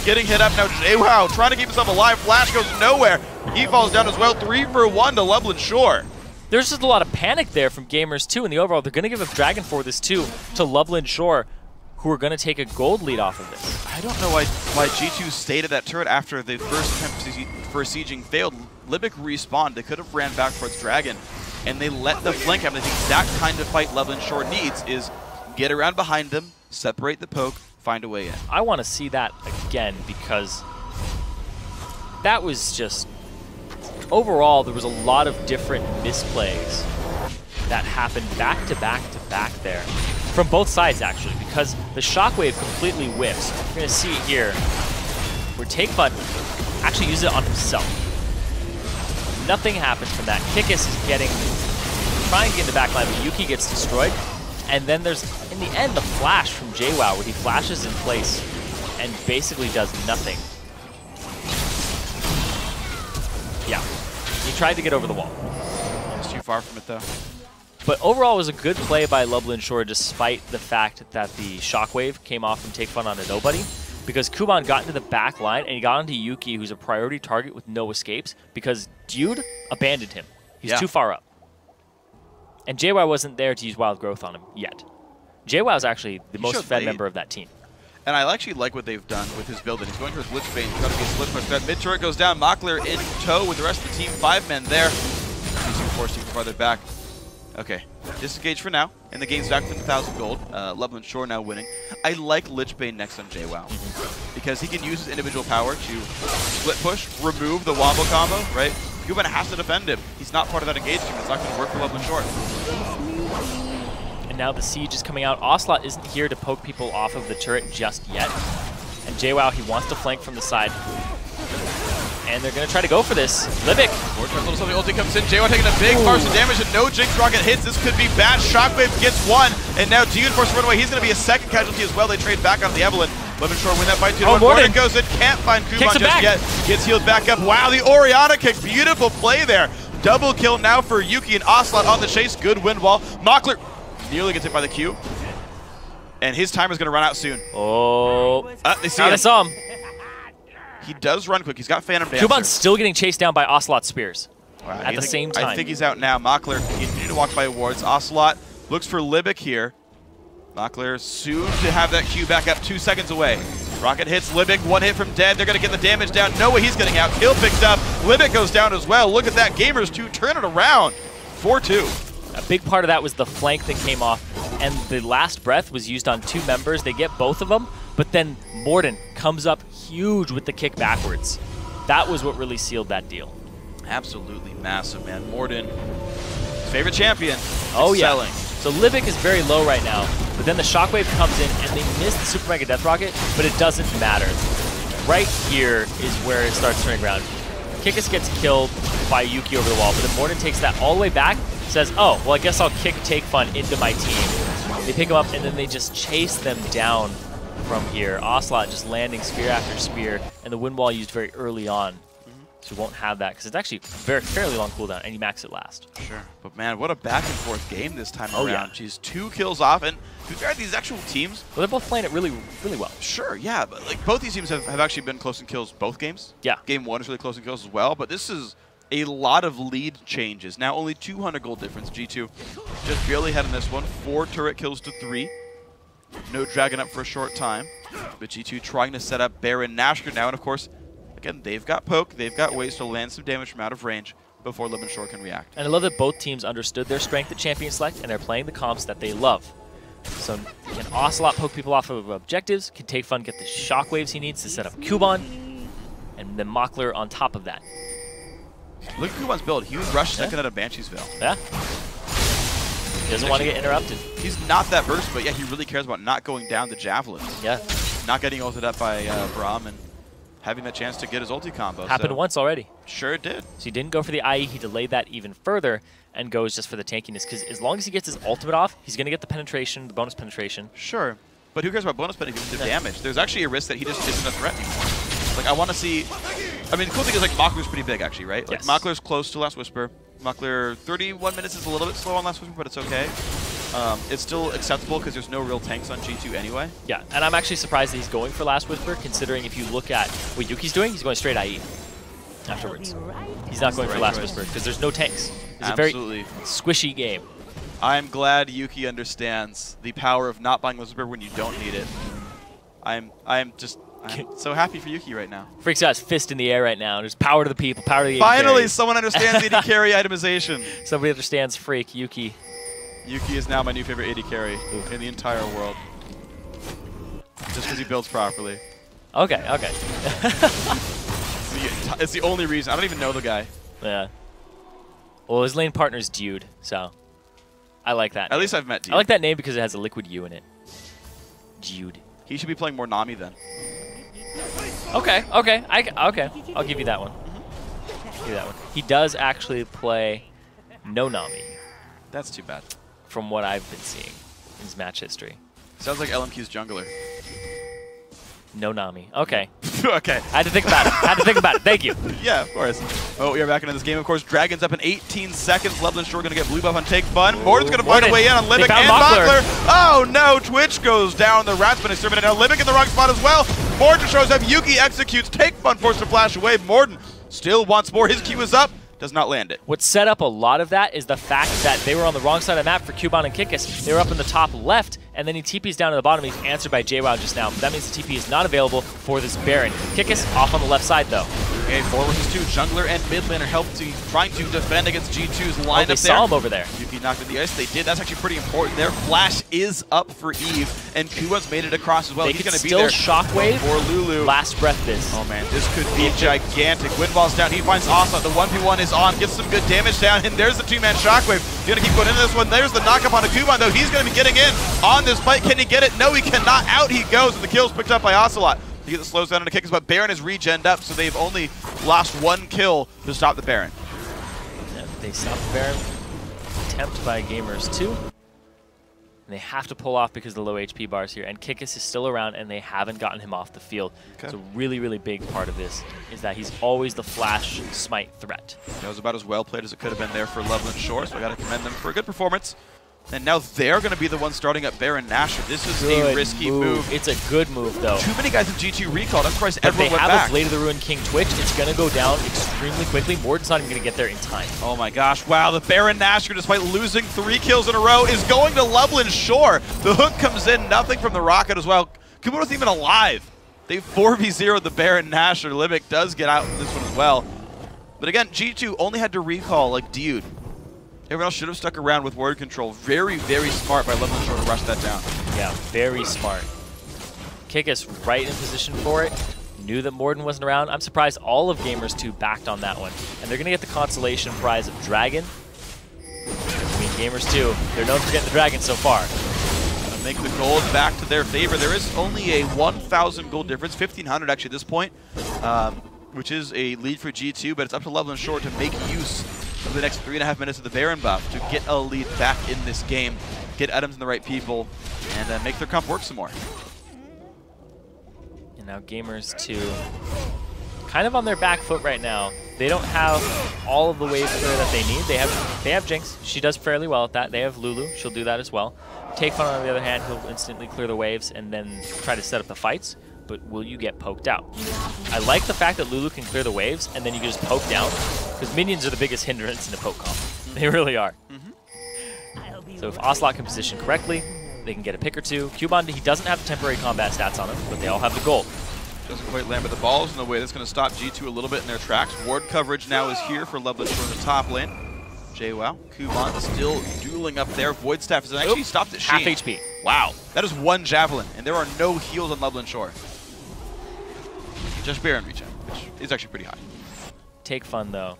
S2: getting hit up now. JWoww trying to keep himself alive. Flash goes nowhere. He falls down as well. 3-for-1 to Lublin Shore.
S1: There's just a lot of panic there from Gamers 2 in the overall. They're going to give up Dragon for this too to Lublin Shore, who are going to take a gold lead off of this.
S2: I don't know why G2 stayed at that turret after the first attempt for sieging failed. Libic respawned. They could have ran back towards Dragon, and they let the flank happen. The exact kind of fight Lublin Shore needs is get around behind them, separate the poke, find a way in.
S1: I want to see that again because that was just... Overall, there was a lot of different misplays that happened back to back to back there. From both sides, actually, because the Shockwave completely whiffs. You're going to see it here, where Take Fun actually uses it on himself. Nothing happens from that. Kikis is trying to get in the back line, but Yuki gets destroyed. And then there's, in the end, the flash from JWoww, where he flashes in place and basically does nothing. Yeah, he tried to get over the wall.
S2: It's too far from it, though.
S1: But overall, it was a good play by Lublin Shore, despite the fact that the Shockwave came off from Take Fun onto nobody, because Kuban got into the back line, and he got onto Yuki, who's a priority target with no escapes, because Dude abandoned him. He's too far up. And JWoww wasn't there to use Wild Growth on him yet. JWoww is actually the most fed member of that team.
S2: And I actually like what they've done with his build. And he's going towards Lichbane, trying to get Lich much better. Mid turret goes down. Mockler in tow with the rest of the team. 5 men there. He's forced even farther back. Okay, disengage for now. And the game's back from 1,000 gold. Lublin Shore now winning. I like Lichbane next on JWoww because he can use his individual power to split push, remove the wombo combo, right? Kuban has to defend him. He's not part of that engage team. It's not going to work for Lublin Shore.
S1: And now the siege is coming out. Ocelote isn't here to poke people off of the turret just yet. And JWoww, he wants to flank from the side. And they're going to try to go for this. Libic.
S2: Little something ulti comes in. JWoww taking a big partial damage and no Jinx Rocket hits. This could be bad. Shockwave gets one. And now Dude forced to run away. He's going to be a second casualty as well. They trade back on the Evelyn. Lublin Shore win that fight 2-1. Morton goes in. Can't find Kuban just yet. Gets healed back up. Wow, the Orianna kick. Beautiful play there. Double kill now for Yuki and Ocelote on the chase. Good wind wall. Mockler nearly gets hit by the Q. And his timer's going to run out soon.
S1: Oh.
S2: They see him.
S1: I saw him.
S2: He does run quick. He's got Phantom Dancer.
S1: Kuban's still getting chased down by Ocelote spears at the same time.
S2: I think he's out now. Mockler continue to walk by wards. Ocelote looks for Libic here. Mockler soon to have that Q back up, 2 seconds away. Rocket hits Libic, 1 hit from dead. They're going to get the damage down. No way he's getting out. Kill picked up. Libic goes down as well. Look at that. Gamers 2 turn it around. 4-2.
S1: A big part of that was the flank that came off, and the last breath was used on 2 members. They get both of them, but then Morden comes up huge with the kick backwards. That was what really sealed that deal.
S2: Absolutely massive, man. Morden, favorite champion.
S1: Oh,
S2: excelling.
S1: Yeah. So Libic is very low right now, but then the Shockwave comes in, and they miss the Super Mega Death Rocket, but it doesn't matter. Right here is where it starts turning around. Kikis gets killed by Yuki over the wall, but then Morden takes that all the way back, says, oh, well, I guess I'll kick Take Fun into my team. They pick him up, and then they just chase them down from here. Ocelote just landing spear after spear, and the wind wall used very early on. So we won't have that, because it's actually a fairly long cooldown, and you max it last. Sure.
S2: But man, what a back and forth game this time around. Yeah. She's 2 kills off, and to be fair, these actual teams...
S1: Well, they're both playing it really, really well.
S2: Sure, yeah, but like both these teams have actually been close in kills both games.
S1: Yeah.
S2: Game 1 is really close in kills as well, but this is a lot of lead changes. Now only 200 gold difference. G2 just barely ahead in this one. 4 turret kills to 3. No dragon up for a short time. But G2 trying to set up Baron Nashker now, and of course, again, they've got poke, they've got ways to land some damage from out of range before Lublin Shore can react.
S1: And I love that both teams understood their strength at Champion Select, and they're playing the comps that they love. So can Ocelote poke people off of objectives, can Take Fun get the shockwaves he needs to set up Kuban, and then Mockler on top of that.
S2: Look at Kuban's build. He was rushed second out of Banshee's Veil.
S1: Yeah. He doesn't want to get interrupted.
S2: He's not that burst, but yeah, he really cares about not going down the javelins.
S1: Yeah.
S2: Not getting ulted up by Braum and having the chance to get his ulti combo.
S1: Happened once already.
S2: Sure it did.
S1: So he didn't go for the IE, he delayed that even further and goes just for the tankiness, because as long as he gets his ultimate off, he's going to get the penetration, the bonus penetration.
S2: Sure, but who cares about bonus penetration? The damage. There's actually a risk that he just isn't a threat anymore. Like, I want to see... I mean, the cool thing is, like, Mockler's pretty big, actually, right? Like, yes. Mockler's close to Last Whisper. Mockler, 31 minutes is a little bit slow on Last Whisper, but it's okay. It's still acceptable because there's no real tanks on G2 anyway. Yeah,
S1: and I'm actually surprised that he's going for Last Whisper, considering if you look at what Yuki's doing, he's going straight IE afterwards. He's not going for Last Whisper because there's no tanks. It's a very squishy game.
S2: I'm glad Yuki understands the power of not buying Last Whisper when you don't need it. I'm so happy for Yuki right now.
S1: Phreak's got his fist in the air right now. There's power to the people, power to the AD
S2: Finally,
S1: carry.
S2: Someone understands AD carry itemization.
S1: Somebody understands Phreak, Yuki.
S2: Yuki is now my new favorite AD carry in the entire world. Just because he builds properly.
S1: Okay, okay.
S2: It's the only reason. I don't even know the guy.
S1: Yeah. Well, his lane partner's Dude, so I like that.
S2: At least I've met Dude.
S1: I like that name because it has a liquid U in it. Dude.
S2: He should be playing more Nami then.
S1: Okay, okay, okay. I'll give you that one. Give you that one. He does actually play no Nami.
S2: That's too bad.
S1: From what I've been seeing in his match history.
S2: Sounds like LMQ's jungler.
S1: No Nami. Okay.
S2: Okay.
S1: I had to think about it. I had to think about it. Thank you.
S2: Yeah, of course. Oh, we are back into this game. Of course, Dragon's up in 18 seconds. Lublin Shore going to get blue buff on Take Fun. Morden's going to find a way in on Libic and Mockler. Oh, no. Twitch goes down. The Rat's been exterminated. Now Libic in the wrong spot as well. Morden shows up. Yuki executes. Take Fun forced to flash away. Morden still wants more. His Q is up. Does not land it.
S1: What set up a lot of that is the fact that they were on the wrong side of the map for Kuban and Kikis. They were up in the top left, and then he TP's down to the bottom. He's answered by JWoww just now. That means the TP is not available for this Baron. Kikis off on the left side, though.
S2: Okay, 4 versus 2. Jungler and mid laner trying to defend against G2's lineup there.
S1: They saw him over there.
S2: Yuki knocked in the ice. They did. That's actually pretty important. Their flash is up for Eve, and Kuban's made it across as well. He's going to be there.
S1: Shockwave
S2: for Lulu.
S1: Last breath this.
S2: Oh, man. This could be gigantic. Windwall's down. He finds Ocelote. The 1v1 is on. Gets some good damage down, and there's the 2-man Shockwave. He's going to keep going into this one. There's the knock-up on a Kuban, though. He's going to be getting in on this fight. Can he get it? No, he cannot. Out he goes, and the kill's picked up by Ocelote. He gets the slows down into Kikis, but Baron is regened up, so they've only lost 1 kill to stop the Baron.
S1: Yeah, they stop the Baron. Attempt by Gamers 2. And they have to pull off because of the low HP bars here. And Kikis is still around, and they haven't gotten him off the field. Okay. So a really, really big part of this is that he's always the flash smite threat.
S2: That was about as well played as it could have been there for Lublin Shore, so I got to commend them for a good performance. And now they're going to be the ones starting up Baron Nashor. This is a risky move.
S1: It's a good move, though.
S2: Too many guys in G2 recalled. I'm surprised
S1: but
S2: everyone went back.
S1: They have a Blade of the Ruined King Twitch. It's going to go down extremely quickly. Morden's not even going to get there in time.
S2: Oh my gosh. Wow, the Baron Nashor, despite losing 3 kills in a row, is going to Lublin Shore. The hook comes in. Nothing from the rocket as well. Kubota's even alive. They 4v0 the Baron Nashor. Libic does get out in this one as well. But again, G2 only had to recall like Dude. Everyone else should have stuck around with word control. Very, very smart by Lublin Shore to rush that down.
S1: Yeah, very smart. Kick us right in position for it. Knew that Morden wasn't around. I'm surprised all of Gamers 2 backed on that one. And they're going to get the consolation prize of Dragon. I mean, Gamers 2, they're known for getting the Dragon so far.
S2: Gonna make the gold back to their favor. There is only a 1,000 gold difference, 1,500 actually at this point, which is a lead for G2, but it's up to Lublin Shore to make use of the next 3.5 minutes of the Baron buff to get a lead back in this game, get items in the right people, and make their comp work some more.
S1: And now Gamers 2 kind of on their back foot right now. They don't have all of the wave clear that they need. They have Jinx. She does fairly well at that. They have Lulu. She'll do that as well. Take Fun, on the other hand, he'll instantly clear the waves and then try to set up the fights. But will you get poked out? I like the fact that Lulu can clear the waves and then you can just poke down, because minions are the biggest hindrance in the poke comp. They really are. So if Ocelote can position correctly, they can get a pick or two. Cubon, he doesn't have the temporary combat stats on him, but they all have the gold.
S2: Doesn't quite land with the balls in the way that's going to stop G2 a little bit in their tracks. Ward coverage now is here for Lublin Shore in the top lane. JWoww, Kubon still dueling up there. Void Staff has actually stopped at Sheen.
S1: Half HP.
S2: Wow, that is 1 Javelin, and there are no heals on Lublin Shore. Just Baron regen, which is actually pretty high.
S1: Take Fun, though.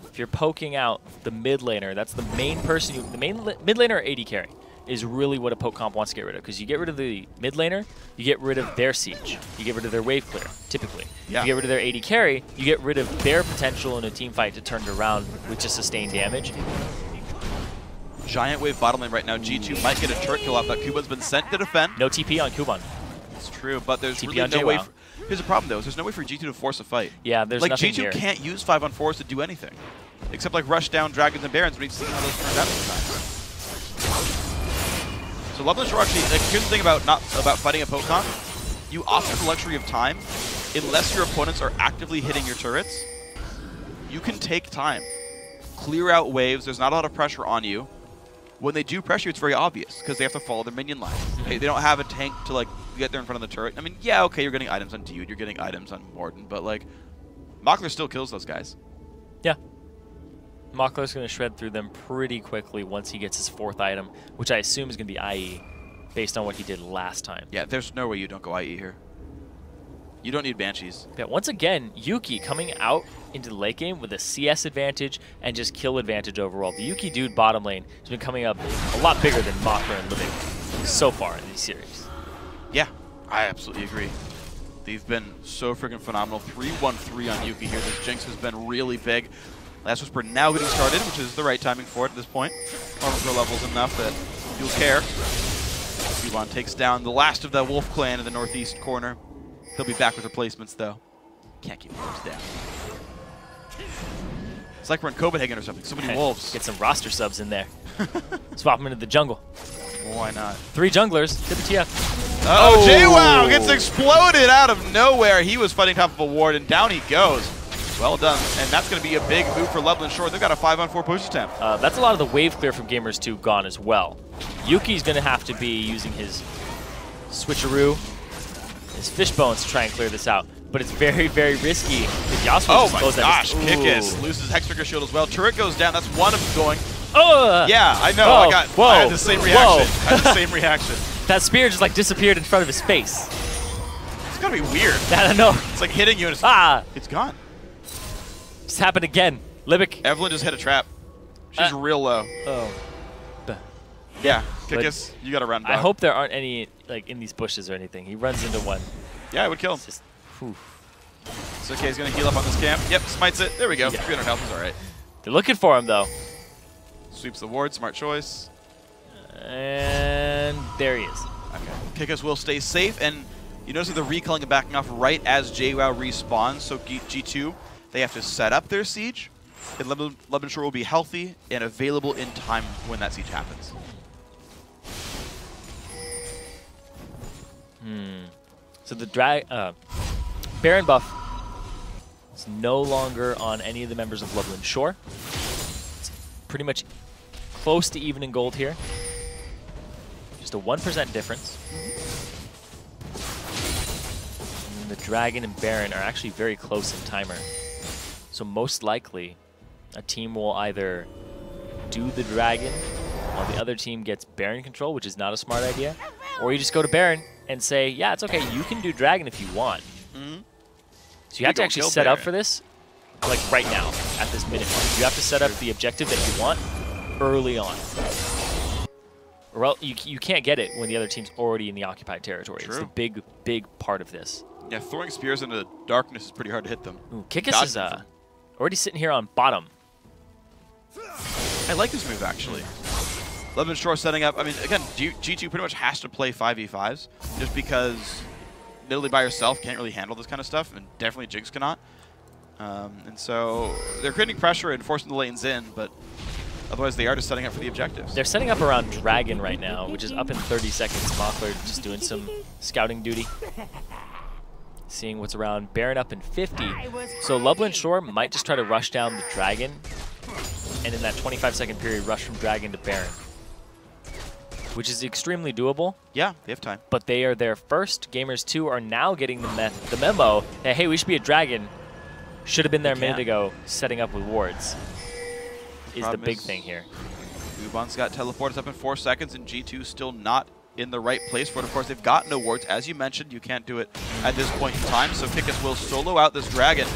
S1: If you're poking out the mid laner, that's the main person, the main mid laner or AD carry is really what a poke comp wants to get rid of. Because you get rid of the mid laner, you get rid of their siege. You get rid of their wave clear, typically.
S2: Yeah.
S1: You get rid of their AD carry, you get rid of their potential in a team fight to turn it around with just sustained damage.
S2: Giant wave bottom lane right now. G2 might get a turret kill off that. Kubon's been sent to defend.
S1: No TP on Kubon.
S2: It's true, but there's
S1: TP
S2: really
S1: on
S2: no way.
S1: JWoww.
S2: Here's the problem, though. Is there's no way for G2 to force a fight.
S1: Yeah, there's
S2: like
S1: nothing
S2: G2
S1: here.
S2: can't use 5-on-4s to do anything, except like rush down dragons and barons. We've seen how those turned out sometimes. So Lublin Shore actually, like, here's the thing about fighting a poke comp. You often have the luxury of time, unless your opponents are actively hitting your turrets. You can take time, clear out waves. There's not a lot of pressure on you. When they do pressure you, it's very obvious because they have to follow their minion line. They don't have a tank to like get there in front of the turret. I mean, yeah, okay, you're getting items on Dude, you're getting items on Morden, but like, Mockler still kills those guys.
S1: Yeah. Mockler's going to shred through them pretty quickly once he gets his 4th item, which I assume is going to be IE, based on what he did last time.
S2: Yeah, there's no way you don't go IE here. You don't need Banshees.
S1: Yeah, once again, Yuki coming out into the late game with a CS advantage and just kill advantage overall. The Yuki dude bottom lane has been coming up a lot bigger than Mockler and Libic so far in these series.
S2: Yeah, I absolutely agree. They've been so freaking phenomenal. 3-1-3 on Yuki here. This Jinx has been really big. Last Whisper now getting started, which is the right timing for it at this point. Armor Pro levels enough that you'll care. Cubon takes down the last of the Wolf Clan in the northeast corner. He'll be back with replacements, though. Can't keep wolves down. It's like we're in Copenhagen or something. So many wolves.
S1: Get some roster subs in there. Swap them into the jungle.
S2: Why not?
S1: 3 junglers. WTF.
S2: Uh-oh, JWoww gets exploded out of nowhere. He was fighting top of a ward, and down he goes. Well done. And that's going to be a big move for Lublin Shore. They've got a 5-on-4 push attempt.
S1: That's a lot of the wave clear from Gamers 2 gone as well. Yuki's going to have to be using his switcheroo, his fishbones to try and clear this out. But it's very, very risky.
S2: Oh my gosh, Kickus loses Hextrigger shield as well. Turret goes down. That's one of them going. Yeah, I know. I had the same reaction.
S1: That spear just like disappeared in front of his face.
S2: It's gonna be weird.
S1: I don't know.
S2: It's like hitting you and it's gone.
S1: It's happened again. Libic.
S2: Evelyn just hit a trap. She's real low.
S1: Oh.
S2: Yeah, Kickus, you gotta run back.
S1: I hope there aren't any like in these bushes or anything. He runs into one.
S2: Yeah, it would kill him.
S1: Just,
S2: it's okay, he's gonna heal up on this camp. Yep, smites it. There we go. Yeah. 300 health is alright.
S1: They're looking for him though.
S2: Sweeps the ward, smart choice.
S1: And there he is.
S2: Okay. Kickus will stay safe, and you notice that the recalling and backing off right as JWoww respawns, so G2, they have to set up their siege, and Lublin Shore will be healthy and available in time when that siege happens.
S1: So the Baron buff is no longer on any of the members of Lublin Shore. It's pretty much close to even in gold here. Just a 1% difference. And the Dragon and Baron are actually very close in timer. So most likely, a team will either do the Dragon while the other team gets Baron control, which is not a smart idea, or you just go to Baron and say, yeah, it's okay, you can do Dragon if you want. So you have to actually set up for this, like right now, at this minute mark. You have to set up the objective that you want early on. Or else you can't get it when the other team's already in the occupied territory. True. It's the big, big part of this.
S2: Yeah, throwing spears into the darkness is pretty hard to hit them.
S1: Ooh, Kikis is already sitting here on bottom.
S2: I like this move, actually. Lublin Shore setting up. I mean, again, G2 pretty much has to play 5v5s just because Nidalee by herself can't really handle this kind of stuff, and definitely Jigs cannot. And so they're creating pressure and forcing the lanes in, but otherwise they are just setting up for the objectives.
S1: They're setting up around Dragon right now, which is up in 30 seconds. Mockler just doing some scouting duty. Seeing what's around. Baron up in 50. So Lublin Shore might just try to rush down the Dragon, and in that 25-second period, rush from Dragon to Baron, which is extremely doable.
S2: Yeah, they have time.
S1: But they are there first. Gamers 2 are now getting the memo that, hey, we should be a Dragon. Should have been there a minute ago, setting up with wards. Is the big thing here.
S2: Kuban's got teleports up in 4 seconds, and G2 still not in the right place for it. Of course, they've got no wards. As you mentioned, you can't do it at this point in time, so Kikis will solo out this Dragon.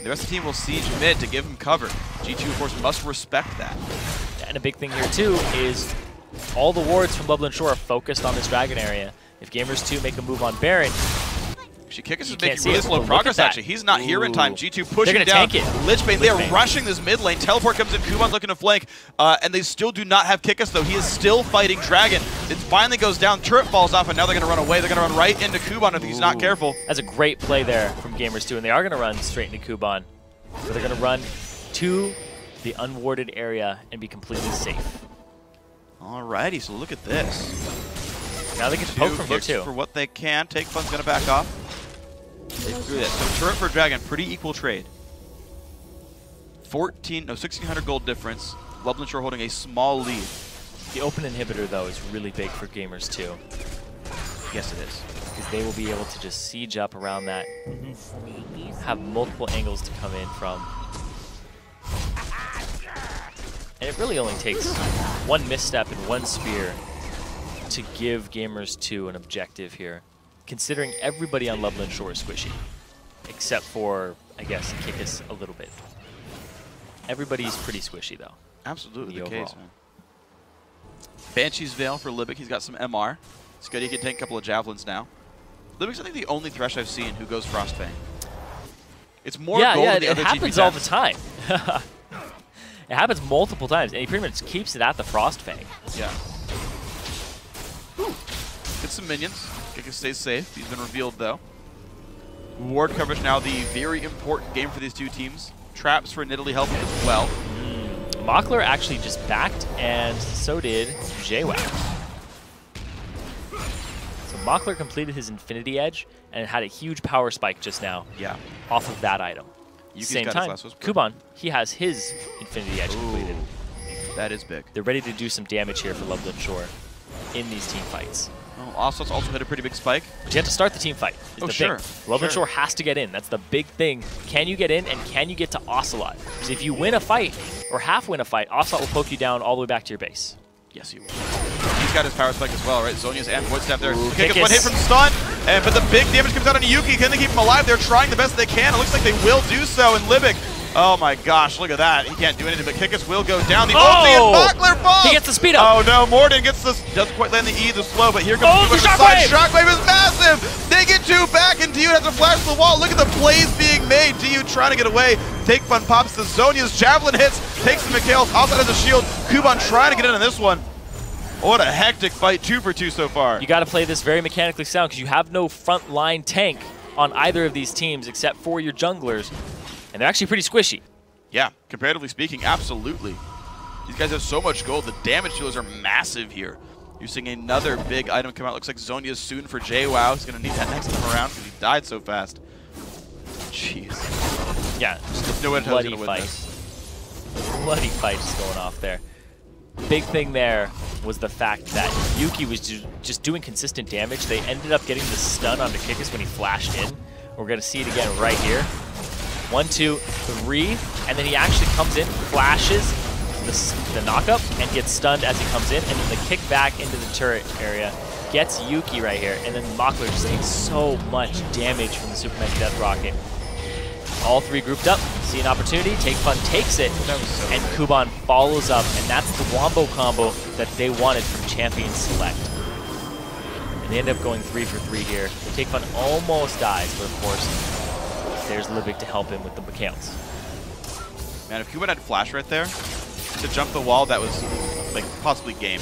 S2: The rest of the team will siege mid to give him cover. G2, of course, must respect that.
S1: And a big thing here, too, is all the wards from Lublin Shore are focused on this Dragon area. If Gamers 2 make a move on Baron,
S2: Kikis is making really slow progress, actually. He's not here in time. G2 pushing down.
S1: Tank it.
S2: Lichbane, they are rushing this mid lane. Teleport comes in. Kuban's looking to flank. And they still do not have Kikis, though. He is still fighting Dragon. It finally goes down. Turret falls off, and now they're going to run away. They're going to run right into Kuban if he's not careful.
S1: That's a great play there from Gamers 2, and they are going to run straight into Kuban. So they're going to run to the unwarded area and be completely safe.
S2: Alrighty, so look at this.
S1: Now they get to poke from here, too.
S2: For what they can. Take Fun's going to back off. They threw that. So turret for Dragon, pretty equal trade. 1,600 gold difference. Lublin Shore holding a small lead.
S1: The open inhibitor, though, is really big for Gamers 2.
S2: Yes, it is.
S1: Because they will be able to just siege up around that, have multiple angles to come in from. And it really only takes one misstep and one spear to give Gamers 2 an objective here, considering everybody on Lublin Shore is squishy, except for, I guess, Kikis a little bit. Everybo's pretty squishy, though.
S2: Absolutely the case, man. Banshee's Veil for Libic. He's got some MR. It's good he can take a couple of javelins now. Libic's, I think, the only Thresh I've seen who goes Frostfang. It's more gold than the other GP10s.
S1: It happens all the time. It happens multiple times, and he pretty much keeps it at the Frostfang.
S2: Yeah. Ooh. Get some minions. Kikis stays safe. He's been revealed, though. Ward coverage now, the very important game for these two teams. Traps for Nidalee helping as well.
S1: Mockler actually just backed, and so did JWoww. So Mockler completed his Infinity Edge and had a huge power spike just now.
S2: Yeah.
S1: Off of that item. Same time, Kuban, he has his Infinity Edge completed.
S2: That is big.
S1: They're ready to do some damage here for Lublin Shore in these team fights.
S2: Oh, Ocelote's also hit a pretty big spike.
S1: But you have to start the team fight. Thing. Lublin Shore has to get in. That's the big thing. Can you get in, and can you get to Ocelote? Because if you win a fight, or half win a fight, Ocelote will poke you down all the way back to your base.
S2: Yes, he will. He's got his power spike as well, right? Zonia's and Voidstep there. Kikis one hit from stun, but the big damage comes out on Yuki. Can they keep him alive? They're trying the best they can. It looks like they will do so, and Libic, oh my gosh, look at that. He can't do anything, but Kikis will go down. The ulti and Mockler falls!
S1: He gets the speed up!
S2: Oh no, Morden gets this, doesn't quite land the E, the slow, but here comes
S1: the Shockwave!
S2: Shockwave is massive! They get two back, and Diyu has to flash to the wall. Look at the plays being made. Diyu trying to get away. Take Fun pops the Zonia's javelin hits, takes the Mikhail's, also has a shield. Kuban trying to get in on this one. What a hectic fight, 2 for 2 so far.
S1: You got to play this very mechanically sound because you have no front line tank on either of these teams except for your junglers, and they're actually pretty squishy.
S2: Yeah, comparatively speaking, absolutely. These guys have so much gold. The damage dealers are massive here. You're seeing another big item come out. Looks like Zhonya's soon for JWoww. He's going to need that next time around because he died so fast. Jeez.
S1: Yeah, just a
S2: no
S1: bloody fight. Bloody fight just going off there. Big thing there was the fact that Yuki was just doing consistent damage. They ended up getting the stun onto Kickus when he flashed in. We're going to see it again right here. 1, 2, 3, and then he actually comes in, flashes the knockup, and gets stunned as he comes in, and then the kick back into the turret area gets Yuki right here, and then Mockler just takes so much damage from the Superman Death Rocket. All three grouped up, see an opportunity, Take Fun takes it, and Kuban follows up, and that's the wombo combo that they wanted from Champion Select. And they end up going 3 for 3 here. Take Fun almost dies, but of course, there's Libic to help him with the accounts.
S2: Man, if Kuban had flash right there, to jump the wall, that was like possibly game.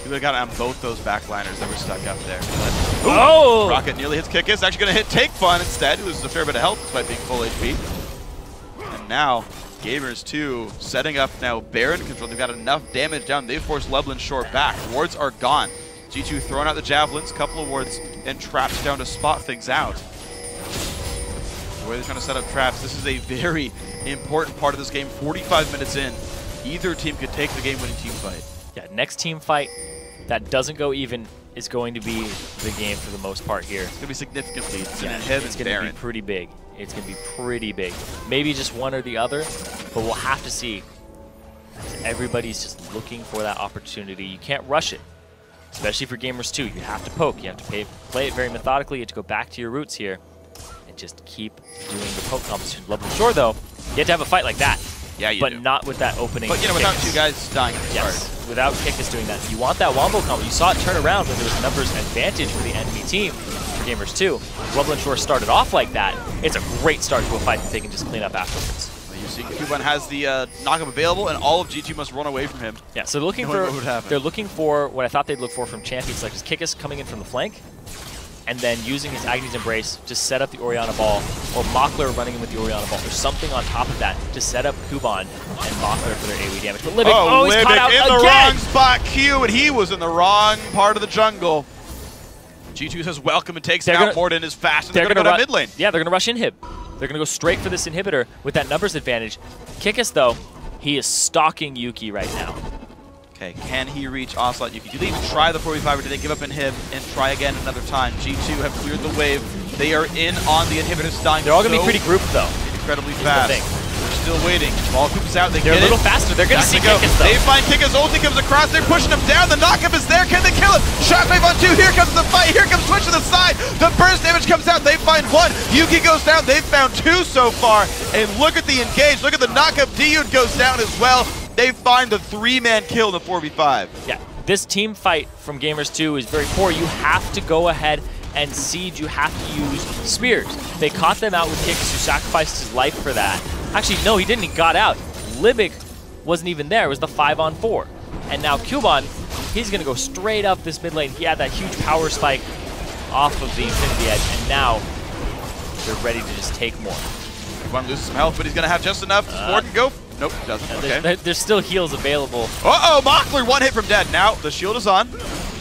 S2: He would have got on both those backliners that were stuck up there. But,
S1: oh!
S2: Rocket nearly hits Kickus. Actually going to hit Take Fun instead, who loses a fair bit of health despite being full HP. And now, Gamers 2 setting up now Baron control. They've got enough damage down. They've forced Lublin Shore back. Wards are gone. G2 throwing out the javelins, couple of wards, and traps down to spot things out. The way they're trying to set up traps, this is a very important part of this game. 45 minutes in, either team could take the game-winning team fight.
S1: Yeah, next team fight that doesn't go even is going to be the game for the most part here.
S2: It's going to be significantly. It's
S1: going to be pretty big. It's going to be pretty big. Maybe just one or the other, but we'll have to see. Everybody's just looking for that opportunity. You can't rush it, especially for Gamers 2. You have to poke. You have to play it very methodically. You have to go back to your roots here and just keep doing the poke competition. Lublin Shore, though, you have to have a fight like that.
S2: Yeah, you
S1: but
S2: do.
S1: not with that opening.
S2: But, you know, without two guys dying at the
S1: start. Without Kickus doing that. You want that wombo combo. You saw it turn around when there was numbers advantage for the enemy team for Gamers 2. Lublin Shore started off like that. It's a great start to a fight that they can just clean up afterwards.
S2: Well, you see Kuban has the knockup available, and all of G2 must run away from him.
S1: Yeah, so they're looking for what I thought they'd look for from champions, like Kickus coming in from the flank, and then using his Agni's Embrace to set up the Orianna Ball, or Mockler running in with the Orianna Ball, or something on top of that to set up Kuban and Mockler for their AoE damage. But Libic, he's caught out
S2: in
S1: again!
S2: The wrong spot, Q, and he was in the wrong part of the jungle. G2 says welcome and takes out Morden as fast as they're going to go down mid lane.
S1: Yeah, they're going to rush inhib. They're going to go straight for this inhibitor with that numbers advantage. Kickus, though, he is stalking Yuki right now.
S2: Okay, can he reach Ocelote Yuki? Do they even try the 4v5 or do they give up inhib and try again another time? G2 have cleared the wave. They are in on the inhibitor dying.
S1: They're all going to be pretty grouped, though.
S2: Incredibly fast. They're still waiting. Ball comes out.
S1: They're a little faster. They're going to see Kickus, though.
S2: They find Kickus. Ulti comes across. They're pushing him down. The knockup is there. Can they kill him? Shockwave on 2. Here comes the fight. Here comes Twitch to the side. The burst damage comes out. They find 1. Yuki goes down. They've found 2 so far. And look at the engage. Look at the knockup. Dyud goes down as well. They find the 3-man kill in the 4v5.
S1: Yeah, this team fight from Gamers 2 is very poor. You have to go ahead and siege. You have to use spears. They caught them out with Kickus, who sacrificed his life for that. Actually, no, he didn't. He got out. Libic wasn't even there. It was the 5-on-4. And now Kuban, he's going to go straight up this mid lane. He had that huge power spike off of the Infinity Edge, and now they're ready to just take more.
S2: Kuban loses some health, but he's going to have just enough. Does Morden go? Nope, doesn't. Okay.
S1: There's still heals available.
S2: Uh-oh, Mockler, 1 hit from dead. Now the shield is on.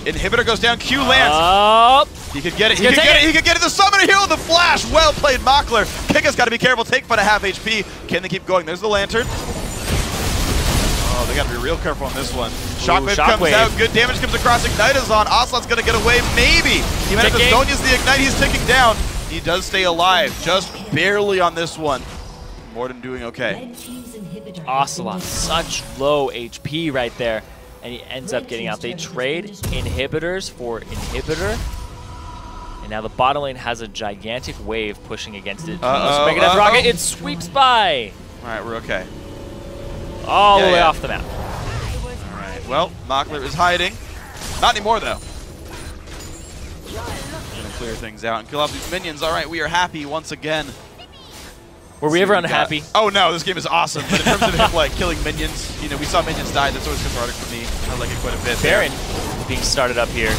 S2: Inhibitor goes down. Q lands. He could get it. He could get it. He could get it. The summoner heal, the flash. Well played, Mockler. Kickus got to be careful. Take Fun at half HP. Can they keep going? There's the lantern. Oh, they got to be real careful on this one. Shockwave comes out. Good damage comes across. Ignite is on. Ocelote's going to get away. Maybe. He might have to Zonya's the Ignite. He's ticking down. He does stay alive. Just barely on this one. Morden doing okay.
S1: Ocelote, such low HP right there, and he ends up getting out. They trade inhibitors for inhibitor, and now the bottom lane has a gigantic wave pushing against it. Mega Death Rocket, it sweeps by.
S2: All right, we're okay.
S1: All the way off the map.
S2: All right, well, Mockler is hiding. Not anymore, though. Gonna clear things out and kill off these minions. All right, we are happy once again.
S1: Were we ever unhappy?
S2: Oh no, this game is awesome. But in terms of him like killing minions, you know, we saw minions die. That's always cathartic for me. I like it quite a bit.
S1: Baron being started up here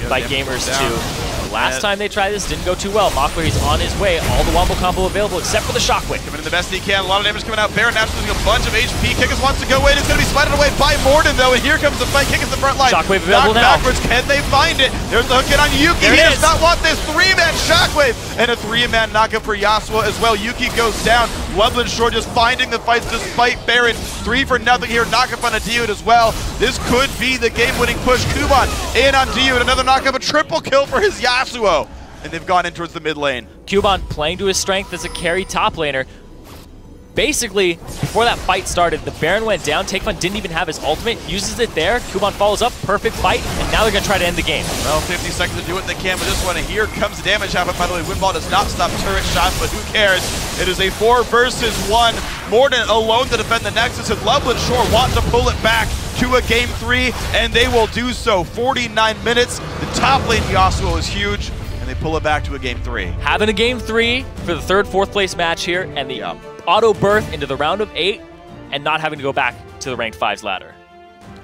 S1: by Gamers 2. Last time they tried this, didn't go too well. Mako, he's on his way. All the wombo combo available except for the shockwave.
S2: Coming in the best he can. A lot of damage coming out. Baron now losing a bunch of HP. Kickus wants to go in. It's going to be spited away by Morden, though. And here comes the fight. Kickus the front line.
S1: Shockwave available now.
S2: Backwards. Can they find it? There's the hook in on Yuki. He does not want this. 3-man shockwave. And a 3-man knockup for Yasuo as well. Yuki goes down. Lublin Shore just finding the fights despite Baron. 3-0 here. Knockup on a Diud as well. This could be the game-winning push. Kuban in on Diud. Another knockup. A triple kill for his Yasuo. And they've gone in towards the mid lane.
S1: Kuban playing to his strength as a carry top laner. Basically, before that fight started, the Baron went down. Takefun didn't even have his ultimate, uses it there. Kuban follows up, perfect fight, and now they're going to try to end the game.
S2: Well, 50 seconds to do what they can with this one, and here comes the damage happen. By the way, Windball does not stop turret shots, but who cares? It is a 4 versus 1. Morden alone to defend the Nexus, and Lublin Shore want to pull it back to a game 3, and they will do so. 49 minutes. The top lane Yasuo is huge, and they pull it back to a game 3.
S1: Having a game 3 for the 3rd, 4th place match here, and the auto berth into the round of 8, and not having to go back to the ranked 5s ladder.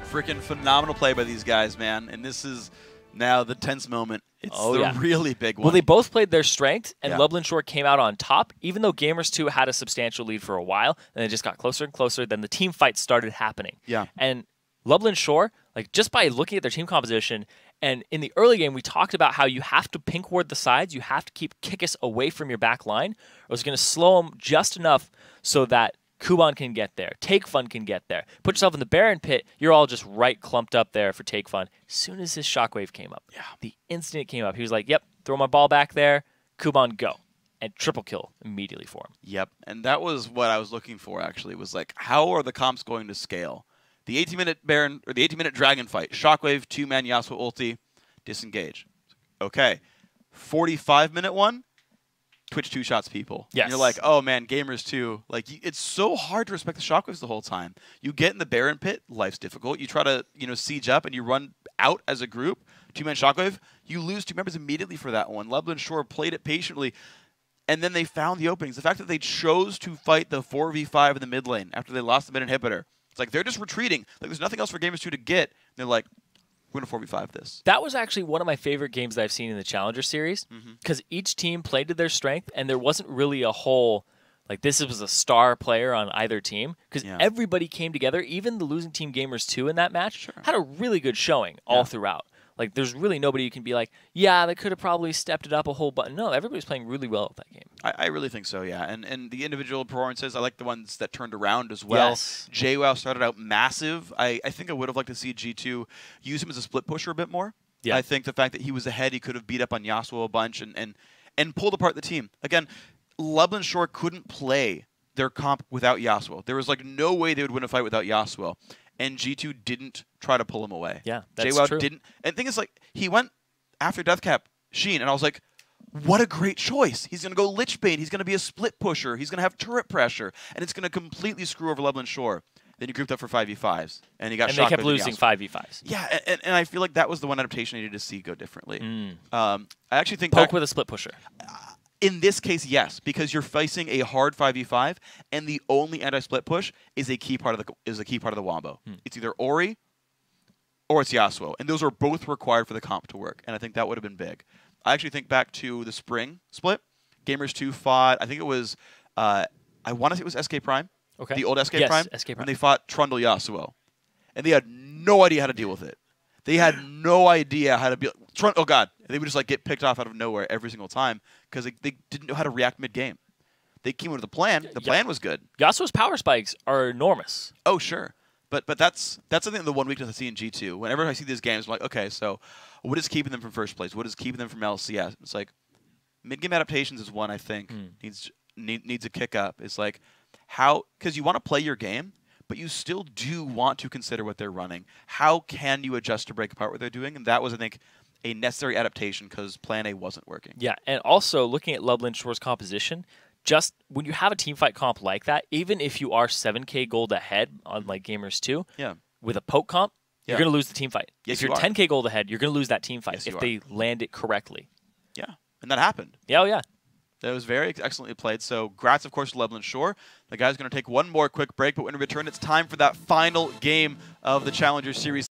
S2: Freaking phenomenal play by these guys, man. And this is now the tense moment. It's the really big one.
S1: Well, they both played their strength, and Lublin Shore came out on top, even though Gamers 2 had a substantial lead for a while, and it just got closer and closer. Then the team fights started happening.
S2: Yeah.
S1: And Lublin Shore, like just by looking at their team composition, and in the early game, we talked about how you have to pink ward the sides, you have to keep Kickus away from your back line, or it's going to slow them just enough so that Kuban can get there, Takefun can get there. Put yourself in the Baron pit, you're all just right clumped up there for Takefun. As soon as his shockwave came up, the instant it came up, he was like, yep, throw my ball back there, Kuban, go. And triple kill immediately for him.
S2: Yep, and that was what I was looking for, actually, was like, how are the comps going to scale? The 18-minute Baron, or the 18-minute Dragon fight, Shockwave, 2-man Yasuo ulti, disengage. Okay, 45-minute one, Twitch 2-shots people.
S1: Yes.
S2: And you're like, oh man, Gamers 2. Like, it's so hard to respect the Shockwaves the whole time. You get in the Baron pit, life's difficult. You try to, siege up and you run out as a group, 2-man Shockwave, you lose 2 members immediately for that one. Lublin Shore played it patiently, and then they found the openings. The fact that they chose to fight the 4v5 in the mid lane after they lost the mid inhibitor. It's like they're just retreating. Like, there's nothing else for Gamers 2 to get. They're like, we're going to 4v5 this.
S1: That was actually one of my favorite games that I've seen in the Challenger Series, because each team played to their strength, and there wasn't really a whole, like, this was a star player on either team, because everybody came together. Even the losing team Gamers 2 in that match had a really good showing all throughout. Like, there's really nobody you can be like, yeah, they could have probably stepped it up a whole button. No, everybody's playing really well at that game.
S2: I really think so, yeah. And the individual performances, I like the ones that turned around as well.
S1: Yes.
S2: JWoww started out massive. I think I would have liked to see G2 use him as a split pusher a bit more. Yeah. I think the fact that he was ahead, he could have beat up on Yasuo a bunch and pulled apart the team. Again, Lublin Shore couldn't play their comp without Yasuo. There was like no way they would win a fight without Yasuo. And G2 didn't try to pull him away.
S1: Yeah, that's
S2: JWoww
S1: true.
S2: didn't. And the thing is, like, he went after Deathcap Sheen, and I was like, what a great choice. He's going to go Lich Bane. He's going to be a split pusher. He's going to have turret pressure. And it's going to completely screw over Lublin Shore. Then he grouped up for 5v5s. And he got shot.
S1: And they kept losing 5v5s.
S2: Yeah, and I feel like that was the one adaptation I needed to see go differently. I actually think
S1: Poke with a split pusher.
S2: In this case, yes, because you're facing a hard 5v5, and the only anti-split push is a key part of the wombo. It's either Ori or it's Yasuo, and those are both required for the comp to work. And I think that would have been big. I actually think back to the spring split. Gamers 2 fought. I think it was. I want to say it was SK Prime.
S1: Okay.
S2: The old SK Prime.
S1: SK Prime.
S2: When they fought Trundle Yasuo, and they had no idea how to deal with it. They had no idea how to be. Oh god, they would just like get picked off out of nowhere every single time because they didn't know how to react mid game. They came with the plan. The plan was good.
S1: Yasuo's power spikes are enormous.
S2: Oh sure, but that's something the one weakness I see in G2. Whenever I see these games, I'm like, okay, so what is keeping them from first place? What is keeping them from LCS? It's like mid game adaptations is one I think needs a kick up. It's like how, because you want to play your game, but you still do want to consider what they're running. How can you adjust to break apart what they're doing? And that was, I think, a necessary adaptation because Plan A wasn't working.
S1: Yeah, and also looking at Lublin Shore's composition, just when you have a teamfight comp like that, even if you are 7k gold ahead on like Gamers 2, with a poke comp, you're going to lose the teamfight.
S2: Yes,
S1: if you're 10k gold ahead, you're going to lose that teamfight if they land it correctly.
S2: Yeah, and that happened.
S1: Yeah, oh yeah.
S2: That was very excellently played. So, grats, of course, to Lublin Shore. The guy's going to take one more quick break, but when we return, it's time for that final game of the Challenger Series.